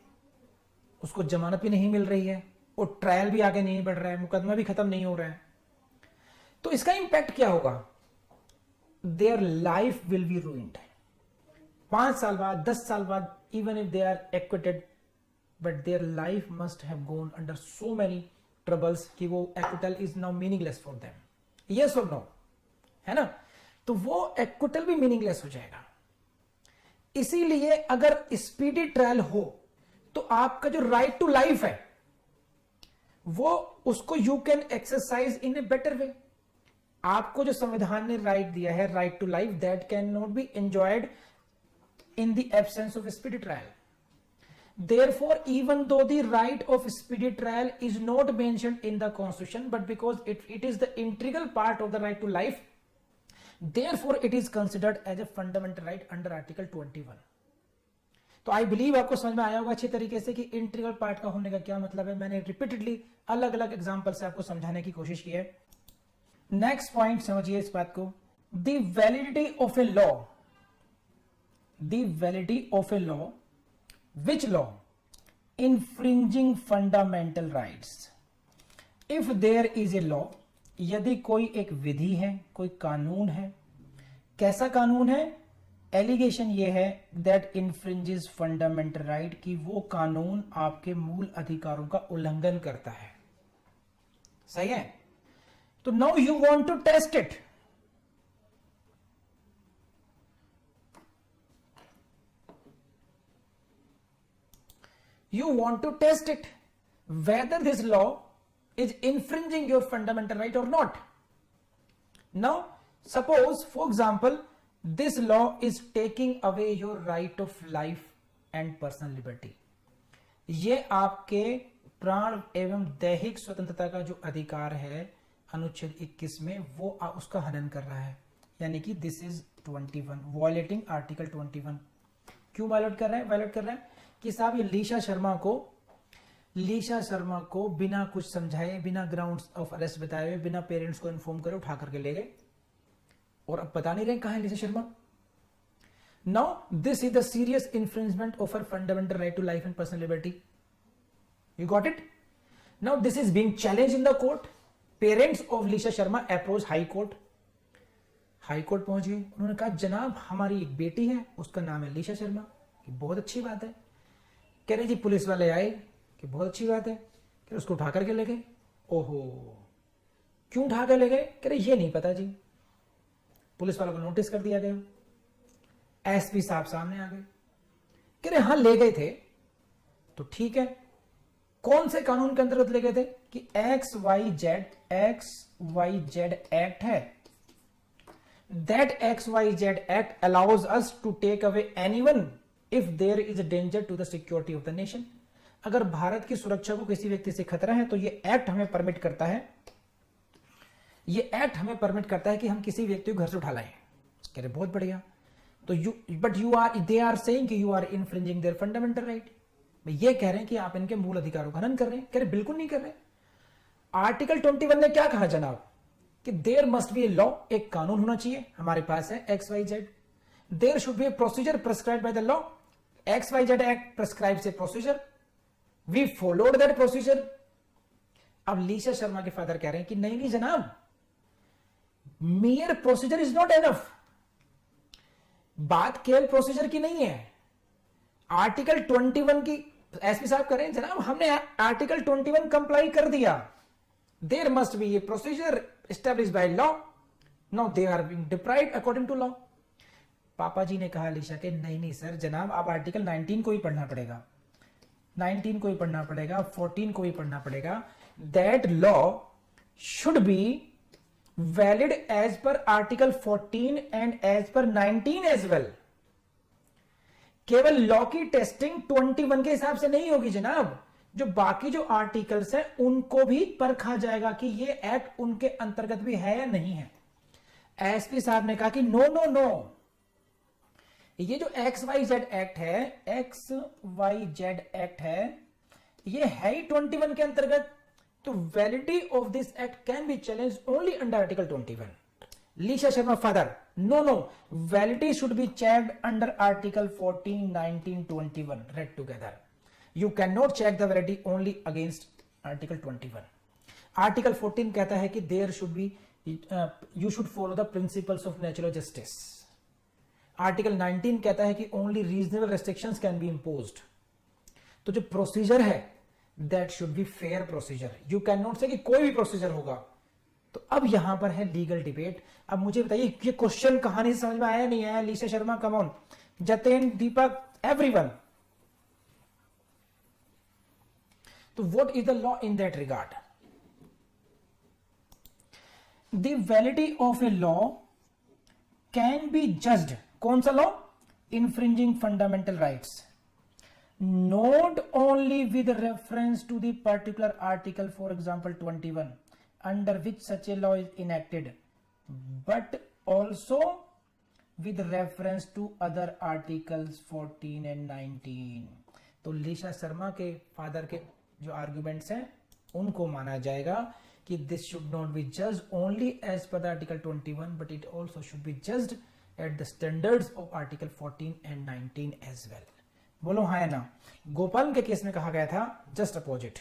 उसको जमानत भी नहीं मिल रही है और ट्रायल भी आगे नहीं बढ़ रहा है, मुकदमा भी खत्म नहीं हो रहा है. तो इसका इंपैक्ट क्या होगा? Their life will be ruined. 5 साल बाद, 10 साल बाद, even if they are acquitted, but their life must have gone under so many troubles कि वो acquittal is now meaningless for them. Yes और नो, है ना? तो वो एक्विटल भी मीनिंगलेस हो जाएगा. इसीलिए अगर स्पीडी ट्रायल हो तो आपका जो राइट टू लाइफ है वो उसको you can exercise in a better way. आपको जो संविधान ने राइट दिया है, right to life, that can not be enjoyed in the absence of speedy trial. Therefore, even though the right of speedy trial is not mentioned in the constitution, but because it is the integral part of the right to life, therefore it is considered as a fundamental right under article 21. तो I believe आपको समझ में आया होगा अच्छी तरीके से कि इंटीग्रल पार्ट का होने का क्या मतलब है. मैंने रिपीटेडली अलग अलग एग्जांपल से आपको समझाने की कोशिश की है. नेक्स्ट पॉइंट समझिए इस बात को. The validity of a law. The validity of a law, which law? Infringing fundamental rights. If there is a law, यदि कोई एक विधि है, कोई कानून है, कैसा कानून है? एलिगेशन ये है that infringes fundamental right, कि वो कानून आपके मूल अधिकारों का उल्लंघन करता है. सही है? तो now you want to test it. You want to test it whether this law is infringing your fundamental right or not. Now, suppose, for example, this law is taking away your right of life and personal liberty. ये आपके प्राण एवं दैहिक स्वतंत्रता का जो अधिकार है अनुच्छेद 21 में, वो उसका हनन कर रहा है. यानी कि दिस इज 21 वायलेटिंग आर्टिकल 21. क्यों वायलेट कर रहा है? वायलेट कर रहा है कि साहब ये लीशा शर्मा को बिना कुछ समझाए, बिना ग्राउंड्स ऑफ अरेस्ट बताए हुए, बिना पेरेंट्स को इन्फॉर्म करे उठा करके ले गए और अब पता नहीं रहे कहां है Leesha Sharma. Now this is the serious infringement of her fundamental right to life and personal liberty. You got it? Now this is being challenged in the court. Parents of Leesha Sharma approach high court. High court पहुंच गए. उन्होंने कहा जनाब हमारी एक बेटी है, उसका नाम है लीशा शर्मा. बहुत अच्छी बात है. कह रहे जी पुलिस वाले आए कि बहुत अच्छी बात है. कह रहे उसको उठा करके ले गए. ओहो, क्यों उठा कर ले गए? कह रहे ये नहीं पता जी. पुलिस वालों को नोटिस कर दिया गया. एसपी साहब सामने आ गए. कह रहे हाँ ले गए थे. तो ठीक है, कौन से कानून के अंतर्गत ले गए थे? कि XYZ एक्ट है. That XYZ act allows us to take away anyone if there is a danger to the security of the nation. अगर भारत की सुरक्षा को किसी व्यक्ति से खतरा है तो ये एक्ट हमें परमिट करता है, कि हम किसी व्यक्ति को घर से उठा लाएं. कह रहे बहुत बढ़िया. तो दे आर सेइंग कि you are infringing their fundamental right. ये कह रहे हैं कि आप इनके मूल अधिकारों का हनन कर रहे हैं. कह रहे बिल्कुल नहीं कर रहे. आर्टिकल 21 ने क्या कहा जनाब? कि there must be a law. एक कानून होना चाहिए, हमारे पास है XYZ. There should be a procedure prescribed by the law. XYZ Act prescribes a procedure. We followed that procedure. अब लीशा शर्मा के फादर कह रहे हैं कि नहीं जनाब, mere procedure is not enough. बात केवल प्रोसीजर की नहीं है. आर्टिकल 21 की एसपी साहब कह रहे हैं जनाब हमने आर्टिकल 21 कंप्लाई कर दिया. There must be a procedure established by law. Now they are being deprived according to law. पापा जी ने कहा लीशा के नहीं सर जनाब आप आर्टिकल 19 को ही पढ़ना पड़ेगा. 19 को भी पढ़ना पड़ेगा, 14 को भी पढ़ना पड़ेगा। That law should be valid as per article 14 and as per 19 as well. केवल लॉ की टेस्टिंग 21 के हिसाब से नहीं होगी जनाब, जो बाकी जो आर्टिकल्स हैं उनको भी परखा जाएगा कि ये एक्ट उनके अंतर्गत भी है या नहीं है। एसपी साहब ने कहा कि नो नो नो, ये जो XYZ एक्ट है, XYZ एक्ट है, ये है ही 21 के अंतर्गत, तो validity of this act can be challenge only under article 21। Leesha Sharma father, no no, validity should be checked under article 14, 19, 21 read together. You cannot check the validity only against article 21. Article 14 कहता है कि there should be you should follow the principles of natural justice. Article 19 कहता है कि only reasonable restrictions can be imposed. तो जो procedure है that should be fair procedure. You cannot say कि कोई भी प्रोसीजर होगा। तो अब यहां पर है लीगल डिबेट। अब मुझे बताइए ये क्वेश्चन कहानी से समझ में आया नहीं आया? Leesha Sharma, come on, Jatin, Deepak, everyone. तो what is the law in that regard? The validity of a law can be judged, कौन सा law? Infringing fundamental rights, not only with reference to the particular article, for example 21, under which such a law is enacted, but also with reference to other articles 14 and 19. तो लीशा शर्मा के father के जो arguments हैं उनको माना जाएगा कि this should not be judged only as per the article 21 but it also should be judged at the standards of article 14 and 19 as well. बोलो हाँ या ना? गोपालन के केस में कहा गया था जस्ट अपोजिट।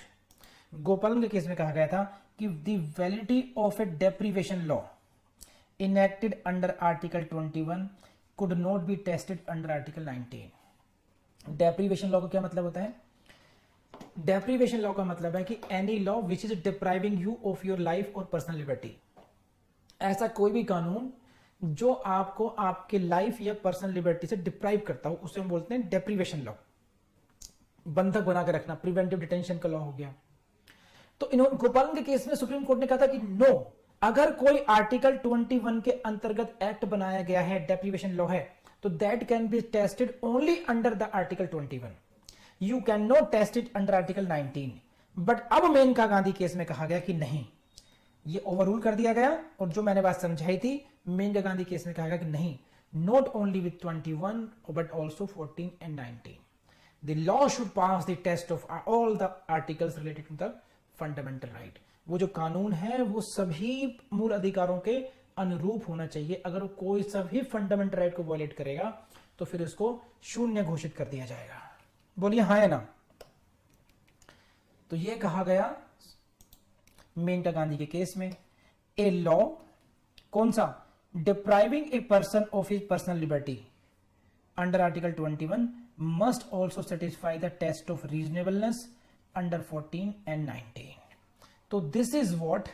गोपालन के केस में कहा गया था कि the validity of A deprivation law enacted under article 21 could not be tested under article 19। Deprivation law का क्या मतलब होता है? डेप्रीवेशन लॉ का मतलब है कि any law which is depriving you of your life और पर्सनल लिबर्टी। ऐसा कोई भी कानून जो आपको आपके लाइफ या पर्सनल लिबर्टी से डिप्राइव करता हो उसे हम बोलते हैं डेप्रीवेशन लॉ। बंधक बना के रखना, प्रिवेंटिव डिटेंशन का लॉ हो गया। तो इन्होंने गोपालन के केस में सुप्रीम कोर्ट ने कहा था कि नो, अगर कोई आर्टिकल 21 के अंतर्गत एक्ट बनाया गया है, डेप्रीवेशन लॉ है, तो that can be tested only under the article 21। You can not test it under article 19। But अब मेनका गांधी केस में कहा गया कि नहीं, ये ओवररूल कर दिया गया। और जो मैंने बात समझाई थी, मेनका गांधी केस में कहा गया कि नहीं, not only with 21 but also 14 and 19। The law should pass the test of all the articles related to the fundamental right. वो जो कानून है वो सभी मूल अधिकारों के अनुरूप होना चाहिए। अगर वो कोई सभी फंडामेंटल राइट को वायलेट करेगा तो फिर उसको शून्य घोषित कर दिया जाएगा। बोलिए हाँ या ना? तो ये कहा गया मेनका गांधी के केस में। ए लॉ, कौन सा? Depriving a person of his personal liberty under article 21 must also satisfy the test of reasonableness under 14 and 19। तो this is what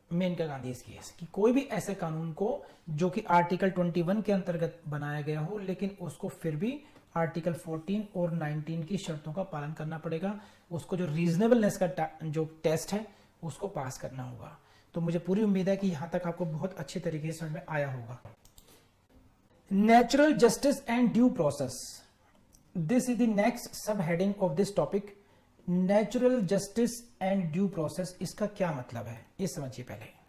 Maneka Gandhi इस केस कि कोई भी ऐसे कानून को जो कि आर्टिकल 21 के अंतर्गत बनाया गया हो लेकिन उसको फिर भी आर्टिकल 14 और 19 की शर्तों का पालन करना पड़ेगा, उसको जो रीजनेबलनेस का जो टेस्ट है उसको पास करना होगा। तो मुझे पूरी उम्मीद है कि यहां तक आपको बहुत अच्छे तरीके से समझ में आया होगा। Natural justice and due process, this is the next sub heading of this topic. Natural justice and due process, इसका क्या मतलब है ये समझिए पहले।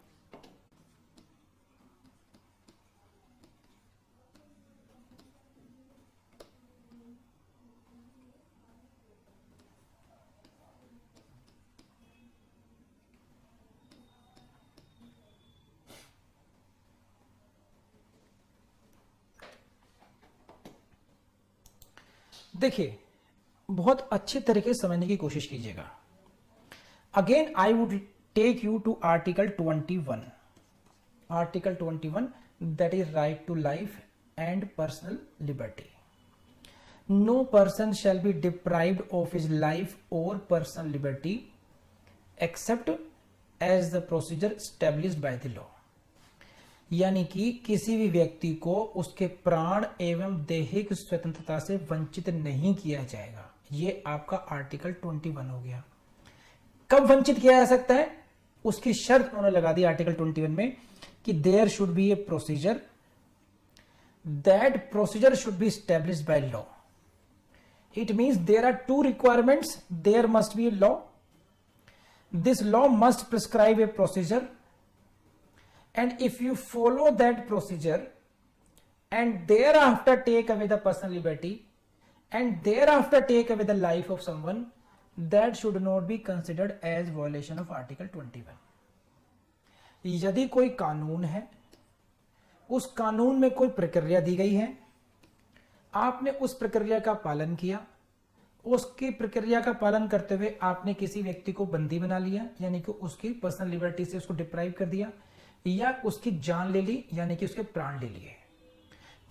देखिए, बहुत अच्छे तरीके से समझने की कोशिश कीजिएगा। Again I would take you to article 21। Article 21 that is right to life and personal liberty. No person shall be deprived of his life और personal liberty except as the procedure established by the law. यानी कि किसी भी व्यक्ति को उसके प्राण एवं दैहिक स्वतंत्रता से वंचित नहीं किया जाएगा। ये आपका आर्टिकल 21 हो गया। कब वंचित किया जा सकता है, उसकी शर्त उन्होंने लगा दी आर्टिकल 21 में कि there should be a procedure, that procedure should be established by law. It means there are two requirements, there must be a law, this law must prescribe a procedure, and if you follow that procedure and thereafter take away the personal liberty and thereafter take away the life of someone, that should not be considered as violation of article 21। यदि कोई कानून है, उस कानून में कोई प्रक्रिया दी गई है, आपने उस प्रक्रिया का पालन किया, उसकी प्रक्रिया का पालन करते हुए आपने किसी व्यक्ति को बंदी बना लिया, यानी कि उसकी पर्सनल लिबर्टी से उसको डिप्राइव कर दिया, या उसकी जान ले ली, यानी कि उसके प्राण ले लिए,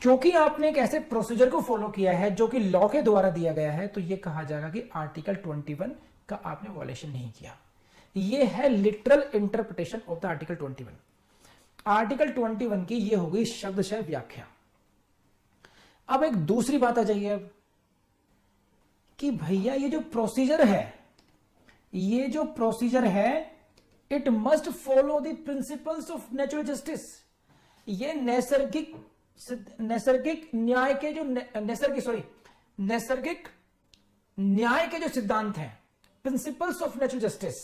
क्योंकि आपने एक ऐसे प्रोसीजर को फॉलो किया है जो कि लॉ के द्वारा दिया गया है, तो यह कहा जाएगा कि आर्टिकल 21 का आपने वॉयलेशन नहीं किया। यह है literal interpretation of the article 21। Article 21 की यह होगी शब्दशः व्याख्या। अब एक दूसरी बात आ जाइए अब कि भैया ये जो प्रोसीजर है, it must follow the principles of natural justice. ये नैसर्गिक न्याय के जो नैसर्गिक न्याय के जो सिद्धांत हैं, प्रिंसिपल्स ऑफ नेचुरल जस्टिस,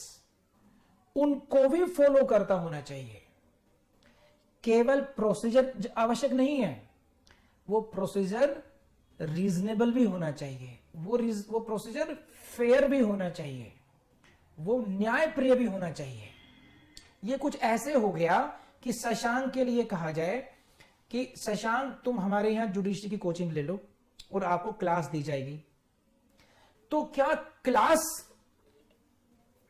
उनको भी फॉलो करता होना चाहिए। केवल प्रोसीजर आवश्यक नहीं है, वो प्रोसीजर रीजनेबल भी होना चाहिए, वो प्रोसीजर फेयर भी होना चाहिए, वो न्यायप्रिय भी होना चाहिए। ये कुछ ऐसे हो गया कि शशांक के लिए कहा जाए कि शशांक तुम हमारे यहां जुडिशरी की कोचिंग ले लो और आपको क्लास दी जाएगी, तो क्या क्लास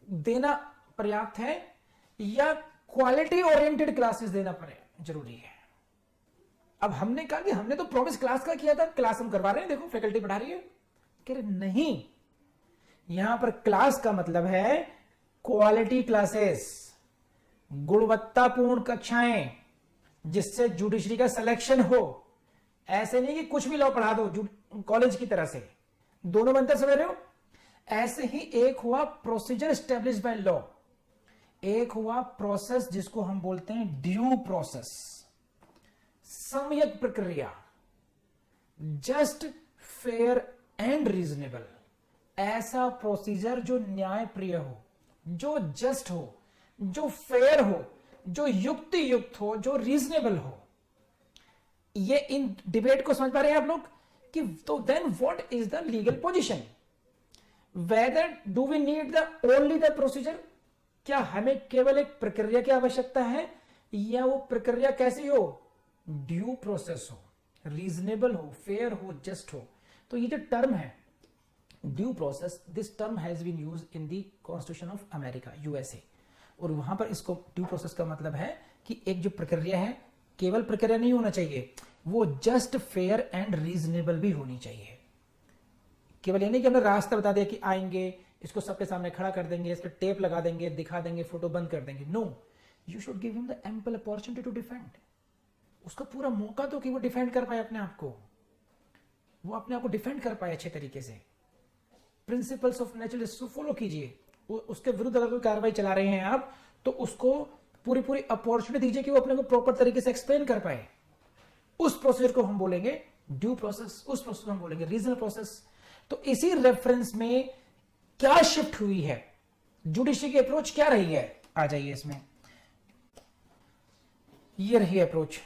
देना पर्याप्त है या क्वालिटी ओरिएंटेड क्लासेस देना जरूरी है? अब हमने कहा कि हमने तो प्रॉमिस क्लास का किया था, क्लास हम करवा रहे हैं, देखो फैकल्टी पढ़ा रही है। कह रहे नहीं, यहां पर क्लास का मतलब है क्वालिटी क्लासेस, गुणवत्तापूर्ण कक्षाएं, जिससे जुडिशरी का सिलेक्शन हो। ऐसे नहीं कि कुछ भी लॉ पढ़ा दो कॉलेज की तरह से। दोनों में अंतर समझ रहे हो? ऐसे ही एक हुआ प्रोसीजर एस्टेब्लिश बाय लॉ, एक हुआ प्रोसेस जिसको हम बोलते हैं ड्यू प्रोसेस, सम्यक प्रक्रिया, जस्ट फेयर एंड रीजनेबल। ऐसा प्रोसीजर जो न्यायप्रिय हो, जो जस्ट हो, जो फेयर हो, जो युक्ति युक्त हो, जो रीजनेबल हो। ये इन डिबेट को समझ पा रहे हैं आप लोग कि तो then what is the legal position, whether do we need the only the procedure, क्या हमें केवल एक प्रक्रिया की आवश्यकता है, या वो प्रक्रिया कैसी हो, ड्यू प्रोसेस हो, रीजनेबल हो, फेयर हो, जस्ट हो। तो ये जो टर्म है due process, this term has been used in the constitution of America, USA. और वहां पर इसको ड्यू प्रोसेस का मतलब है कि एक जो प्रक्रिया है, केवल प्रक्रिया नहीं होना चाहिए, वो जस्ट फेयर एंड रीजनेबल भी होनी चाहिए। केवल ये नहीं कि हमने रास्ता बता दिया कि आएंगे, इसको सबके सामने खड़ा कर देंगे, इस पर टेप लगा देंगे, दिखा देंगे, फोटो बंद कर देंगे। No, you should give him the ample opportunity to defend. उसको पूरा मौका दो कि वो डिफेंड कर पाए अपने आप को, वो अपने आप को डिफेंड कर पाए अच्छे तरीके से। Principles of natural justice follow कीजिए। उसके विरुद्ध अगर कोई कार्रवाई चला रहे हैं आप, तो उसको पूरी पूरी अपॉर्चुनिटी दीजिए कि वो अपने को प्रॉपर तरीके से एक्सप्लेन कर पाए। उस प्रोसीजर को हम बोलेंगे ड्यू प्रोसेस, उस प्रोसेस को हम बोलेंगे रीजनल प्रोसेस। तो इसी रेफरेंस में क्या शिफ्ट हुई है, जुडिशरी की अप्रोच क्या रही है, आ जाइए इसमें। ये रही अप्रोच।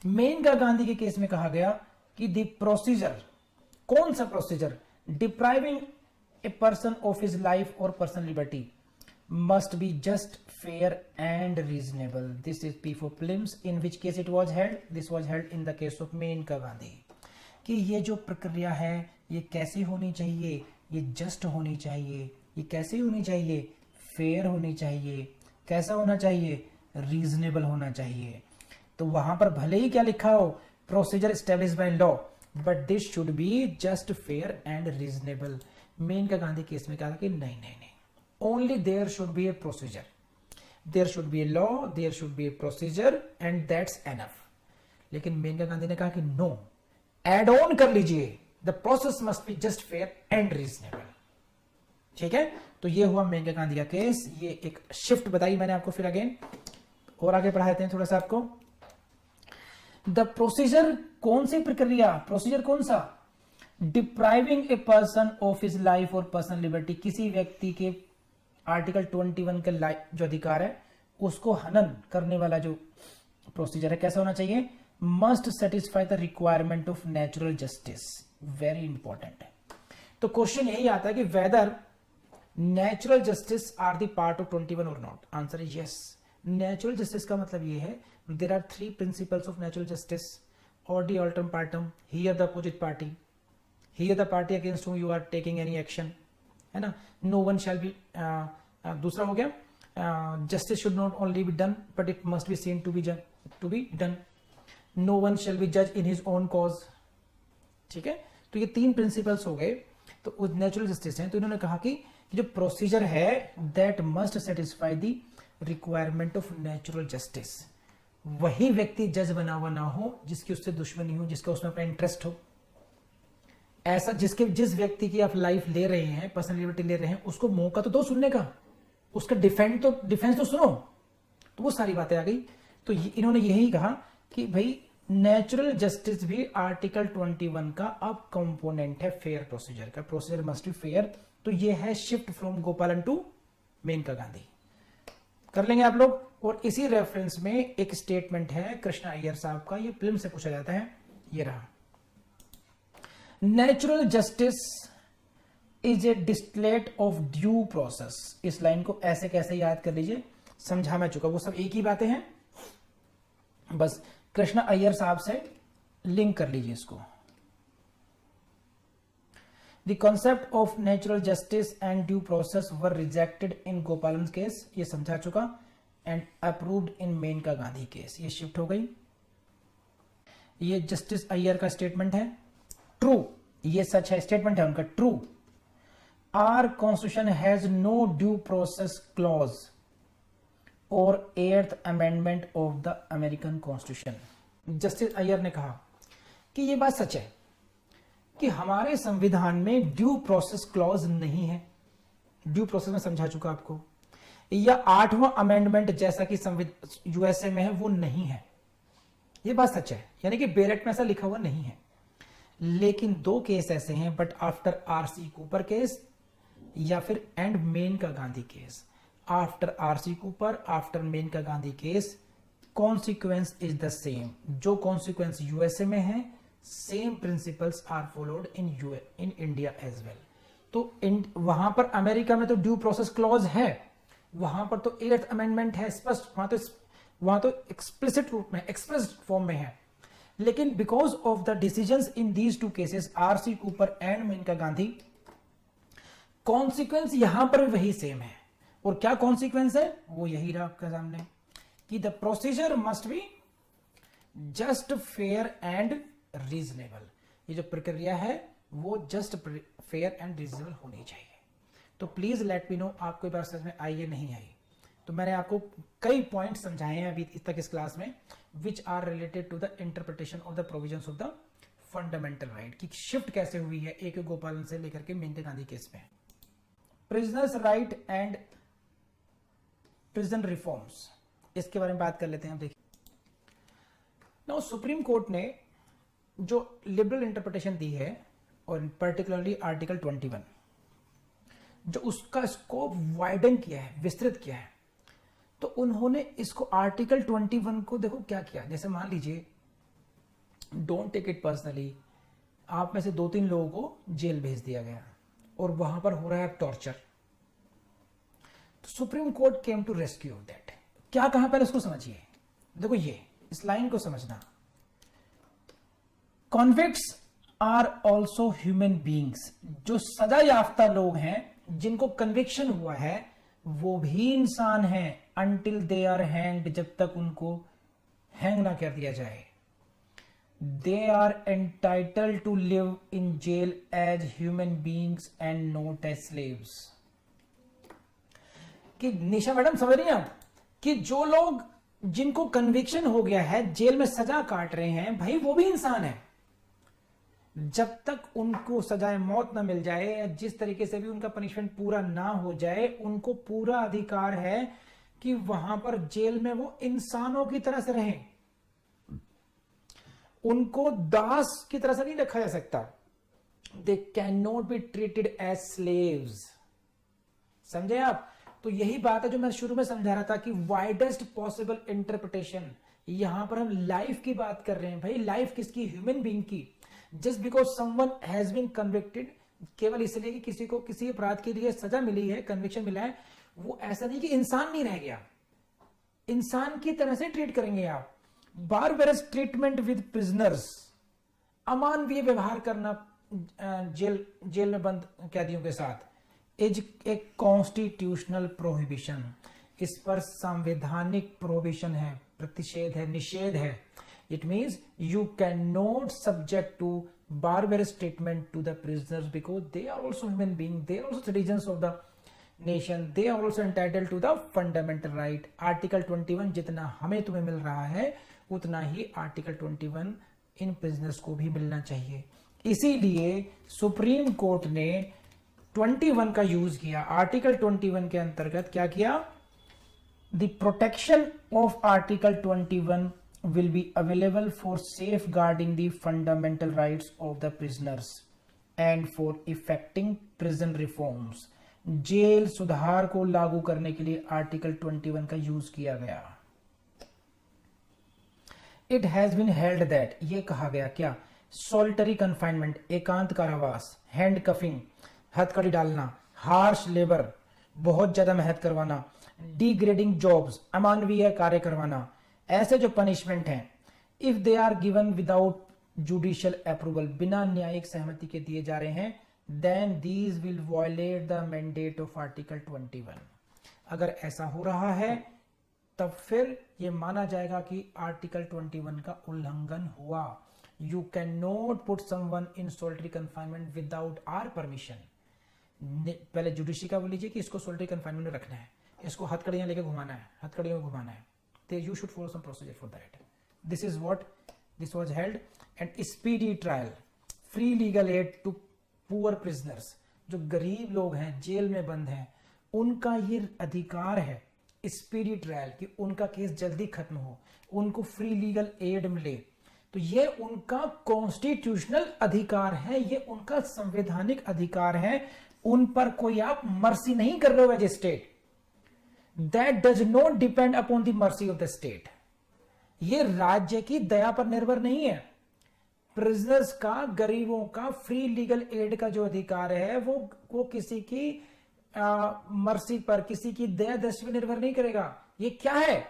मेनका गांधी के केस में कहा गया कि द प्रोसीजर, कौन सा procedure, depriving a person of his life और personal liberty must be just fair and reasonable. This is P for prelims. In which case it was held? This was held in the case of Maneka Gandhi. कि ये जो प्रक्रिया है ये कैसी होनी चाहिए, ये जस्ट होनी चाहिए। ये कैसी होनी चाहिए, फेयर होनी चाहिए। कैसा होना चाहिए, रीजनेबल होना चाहिए। तो वहां पर भले ही क्या लिखा हो, procedure establish by law, but this should be just fair and reasonable. Maneka Gandhi case में कहा कि नहीं नहीं नहीं, only there should be a procedure there should be a law, there should be a procedure and that's enough. लेकिन मेनका गांधी ने कहा कि नो, एड ऑन कर लीजिए, the process must be just fair and reasonable. ठीक है, तो ये हुआ मेनका गांधी का केस। ये एक शिफ्ट बताई मैंने आपको, फिर अगेन और आगे पढ़ाते हैं थोड़ा सा आपको। द प्रोसीजर, कौन सी प्रक्रिया, प्रोसीजर कौन सा, depriving a person of his life और पर्सनल लिबर्टी, किसी व्यक्ति के आर्टिकल 21 के जो अधिकार है उसको हनन करने वाला जो प्रोसीजर है, कैसा होना चाहिए, must satisfy the requirement of natural justice. Very important है। तो क्वेश्चन यही आता है कि whether natural justice are the part of 21 और not. Answer is yes. Natural justice का मतलब ये है, there are 3 principles of natural justice, audi alteram partem, hear the opposite party, hear the party against whom you are taking any action, है ना। No one shall be, दूसरा हो गया, justice should not only be done but it must be seen to be done. No one shall be जज in his own cause. ठीक है, तो ये 3 प्रिंसिपल्स हो गए। तो नेचुरल जस्टिस है, तो इन्होंने कहा कि जो प्रोसीजर है that must satisfy the requirement of natural justice. वही व्यक्ति जज बना हुआ ना हो जिसकी उससे दुश्मनी हो, जिसका उसमें अपना इंटरेस्ट हो। ऐसा जिस व्यक्ति की आप लाइफ ले रहे हैं, पर्सनल लिबर्टी ले रहे हैं, उसको मौका तो दो सुनने का, उसका डिफेंस तो सुनो। तो वो सारी बातें आ गई। तो इन्होंने यही कहा कि भाई नेचुरल जस्टिस भी आर्टिकल 21 का अब कंपोनेंट है फेयर प्रोसीजर का। Procedure must be fair. तो ये है शिफ्ट फ्रॉम गोपालन टू मेनका गांधी। कर लेंगे आप लोग। और इसी रेफरेंस में एक स्टेटमेंट है कृष्णा अय्यर साहब का, ये फिल्म से पूछा जाता है, ये रहा, natural justice is a distillate of due process. इस लाइन को ऐसे कैसे याद कर लीजिए, समझा मैं चुका, वो सब एक ही बातें हैं, बस कृष्णा अय्यर साहब से लिंक कर लीजिए इसको। The concept of natural justice and due process were rejected in Gopalan case, ये समझा चुका, and approved in Maneka Gandhi case, ये शिफ्ट हो गई। ये जस्टिस अय्यर का स्टेटमेंट है, ट्रू, ये सच है, स्टेटमेंट है उनका, true, our constitution has no due process clause और 8th amendment of the American constitution. Justice Iyer ने कहा कि यह बात सच है कि हमारे संविधान में ड्यू प्रोसेस क्लॉज नहीं है। ड्यू प्रोसेस में समझा चुका आपको, या 8वां अमेंडमेंट जैसा कि यूएसए में है वो नहीं है। यह बात सच है, यानी कि बेरेट में ऐसा लिखा हुआ नहीं है। लेकिन 2 केस ऐसे हैं, but after RC Cooper case या फिर and Maneka Gandhi case. After RC Cooper, after Maneka Gandhi case, consequence is the same. जो कॉन्सिक्वेंस यूएसए में है, same principles are followed in India as well. तो वहां पर अमेरिका में तो ड्यू प्रोसेस क्लॉज है, वहां पर तो 8th अमेंडमेंट है स्पष्ट, वहां तो एक्सप्लिसिट रूप में, एक्सप्रेस फॉर्म में है। लेकिन because of the decisions in these 2 cases, RC Cooper and Maneka Gandhi, consequence यहां पर वही सेम है। और क्या कॉन्सिक्वेंस है, वो यही रहा आपके सामने, कि the procedure must be just fair and reasonable. ये जो प्रक्रिया है वो जस्ट फेयर एंड रीजनेबल होनी चाहिए। तो प्लीज लेट मी नो आपको बात समझ में आई या नहीं आई। तो मैंने आपको कई पॉइंट समझाए हैं अभी तक इस क्लास में, which are related to the interpretation of the provisions of the fundamental right, की शिफ्ट कैसे हुई है एक गोपालन से लेकर के मेनका गांधी केस में। Prisoners right and prison reforms, इसके बारे में बात कर लेते हैं। देखिए, नाउ सुप्रीम कोर्ट ने जो लिबरल इंटरप्रिटेशन दी है, और पर्टिकुलरली आर्टिकल 21, जो उसका स्कोप वाइडन किया है, विस्तृत किया है, तो उन्होंने इसको आर्टिकल 21 को देखो क्या किया। जैसे मान लीजिए, डोंट टेक इट पर्सनली, आप में से 2-3 लोगों को जेल भेज दिया गया और वहां पर हो रहा है टॉर्चर, तो supreme court came to rescue of that. क्या कहा पहले उसको समझिए। देखो, ये इस लाइन को समझना, convicts are also human beings. जो सजा याफ्ता लोग हैं, जिनको कन्विक्शन हुआ है, वो भी इंसान हैं अनटिल दे आर हैंग्ड, जब तक उनको हैंग ना कर दिया जाए। They are entitled to live in jail as human beings and not as slaves. कि निशा मैडम समझ रही हैं आप कि जो लोग जिनको कन्विक्शन हो गया है, जेल में सजा काट रहे हैं, भाई वो भी इंसान है। जब तक उनको सजाए मौत ना मिल जाए या जिस तरीके से भी उनका पनिशमेंट पूरा ना हो जाए, उनको पूरा अधिकार है कि वहां पर जेल में वो इंसानों की तरह से रहें। उनको दास की तरह से नहीं रखा जा सकता। They can not be treated as slaves. समझे आप? तो यही बात है जो मैं शुरू में समझा रहा था कि वाइडेस्ट पॉसिबल इंटरप्रिटेशन। यहां पर हम लाइफ की बात कर रहे हैं भाई। लाइफ किसकी? ह्यूमन बीइंग की। Just because someone has been convicted, केवल इसलिए कि किसी को किसी अपराध के लिए सजा मिली है, कन्विक्शन मिला है, वो ऐसा नहीं कि इंसान नहीं रह गया। इंसान की तरह से ट्रीट करेंगे आप। बारबेरस ट्रीटमेंट विद प्रिजनर्स, अमानवीय व्यवहार करना जेल में बंद कैदियों के साथ, इज ए कॉन्स्टिट्यूशनल प्रोहिबिशन। इस पर संवैधानिक प्रोहिबिशन है, प्रतिषेध है, निषेध है। It means you can not subject to barbarous treatment to the prisoners because they are also human beings, they are also citizens of the nation, they are also entitled to the fundamental right. Article 21 जितना हमें तुम्हें मिल रहा है उतना ही article 21 इन prisoners को भी मिलना चाहिए। इसीलिए सुप्रीम कोर्ट ने 21 का यूज किया। आर्टिकल 21 के अंतर्गत क्या किया? The protection of article 21 will be available for safeguarding the fundamental rights of the prisoners and for effecting prison reforms. Jail सुधार को लागू करने के लिए आर्टिकल 21 का यूज किया गया। It has been held that, ये कहा गया क्या? solitary confinement, एकांत कारावास, हैंड कफिंग, हथकड़ी डालना, हार्श लेबर, बहुत ज्यादा मेहनत करवाना, डिग्रेडिंग जॉब्स, अमानवीय कार्य करवाना, ऐसे जो पनिशमेंट हैं, if they are given without judicial approval, बिना न्यायिक सहमति के दिए जा रहे हैं, then these will violate the mandate of article 21। अगर ऐसा हो रहा है तब फिर यह माना जाएगा कि आर्टिकल 21 का उल्लंघन हुआ। You can not put someone in solitary confinement without our permission. पहले जुडिशरी का बोल लीजिए कि इसको सोलिटरी कन्फाइनमेंट में रखना है, इसको हथकड़ियां लेके घुमाना है, हथकड़ियों में घुमाना है, you should follow some procedure for that. This is what this was held. And speedy trial, free legal aid to poor prisoners, जो गरीब लोग हैं, जेल में बंद हैं, उनका ये अधिकार है स्पीडी ट्रायल कि उनका केस जल्दी खत्म हो, उनको फ्री लीगल एड मिले। तो ये उनका कॉन्स्टिट्यूशनल अधिकार है, ये उनका संवैधानिक अधिकार है। उन पर कोई आप मर्सी नहीं कर रहे हो as a state. That does not depend upon the mercy of the state. ये राज्य की दया पर निर्भर नहीं है। प्रिजनर्स का, गरीबों का फ्री लीगल एड का जो अधिकार है वो किसी की मर्सी पर, किसी की दया दृष्टि पर निर्भर नहीं करेगा। ये क्या है?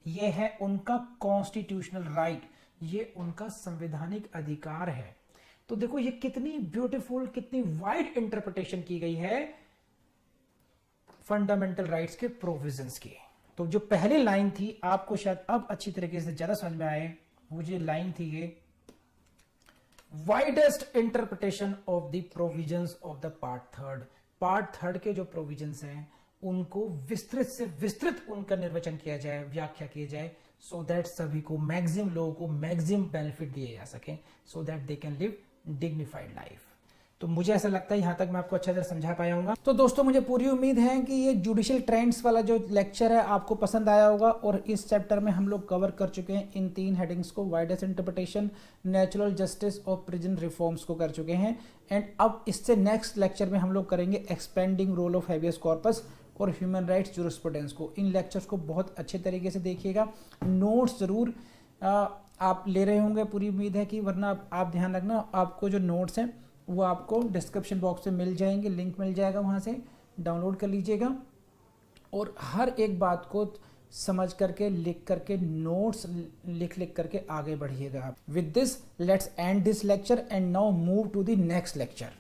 ये है उनका कॉन्स्टिट्यूशनल राइट, ये उनका संवैधानिक अधिकार है। तो देखो ये कितनी ब्यूटीफुल, कितनी वाइड इंटरप्रिटेशन की गई है फंडामेंटल राइट्स के प्रोविजंस की। तो जो पहली लाइन थी आपको शायद अब अच्छी तरीके से ज्यादा समझ में आए, वो जो लाइन थी ये widest interpretation of the provisions of the part third के जो प्रोविजंस हैं उनको विस्तृत से विस्तृत उनका निर्वचन किया जाए, व्याख्या की जाए, सो दैट सभी को, मैक्सिमम लोगों को मैक्सिमम बेनिफिट दिए जा सके, so that they can live dignified life. तो मुझे ऐसा लगता है यहां तक मैं आपको अच्छा तरह समझा पाया हूँ। तो दोस्तों मुझे पूरी उम्मीद है कि ये जुडिशियल ट्रेंड्स वाला जो लेक्चर है आपको पसंद आया होगा। और इस चैप्टर में हम लोग कवर कर चुके हैं इन 3 हेडिंग्स को, वाइडेस्ट इंटरप्रिटेशन, नेचुरल जस्टिस और प्रिजन रिफॉर्म्स को कर चुके हैं। एंड अब इससे नेक्स्ट लेक्चर में हम लोग करेंगे expanding role of habeas corpus और ह्यूमन राइट्स जूरिस्प्रूडेंस को। इन लेक्चर्स को बहुत अच्छे तरीके से देखिएगा, नोट्स जरूर आप ले रहे होंगे, पूरी उम्मीद है कि, वरना आप ध्यान रखना आपको जो नोट्स हैं वो आपको डिस्क्रिप्शन बॉक्स में मिल जाएंगे, लिंक मिल जाएगा, वहाँ से डाउनलोड कर लीजिएगा और हर एक बात को समझ करके, लिख करके, नोट्स लिख करके आगे बढ़िएगा। With this let's end this lecture and now move to the next lecture.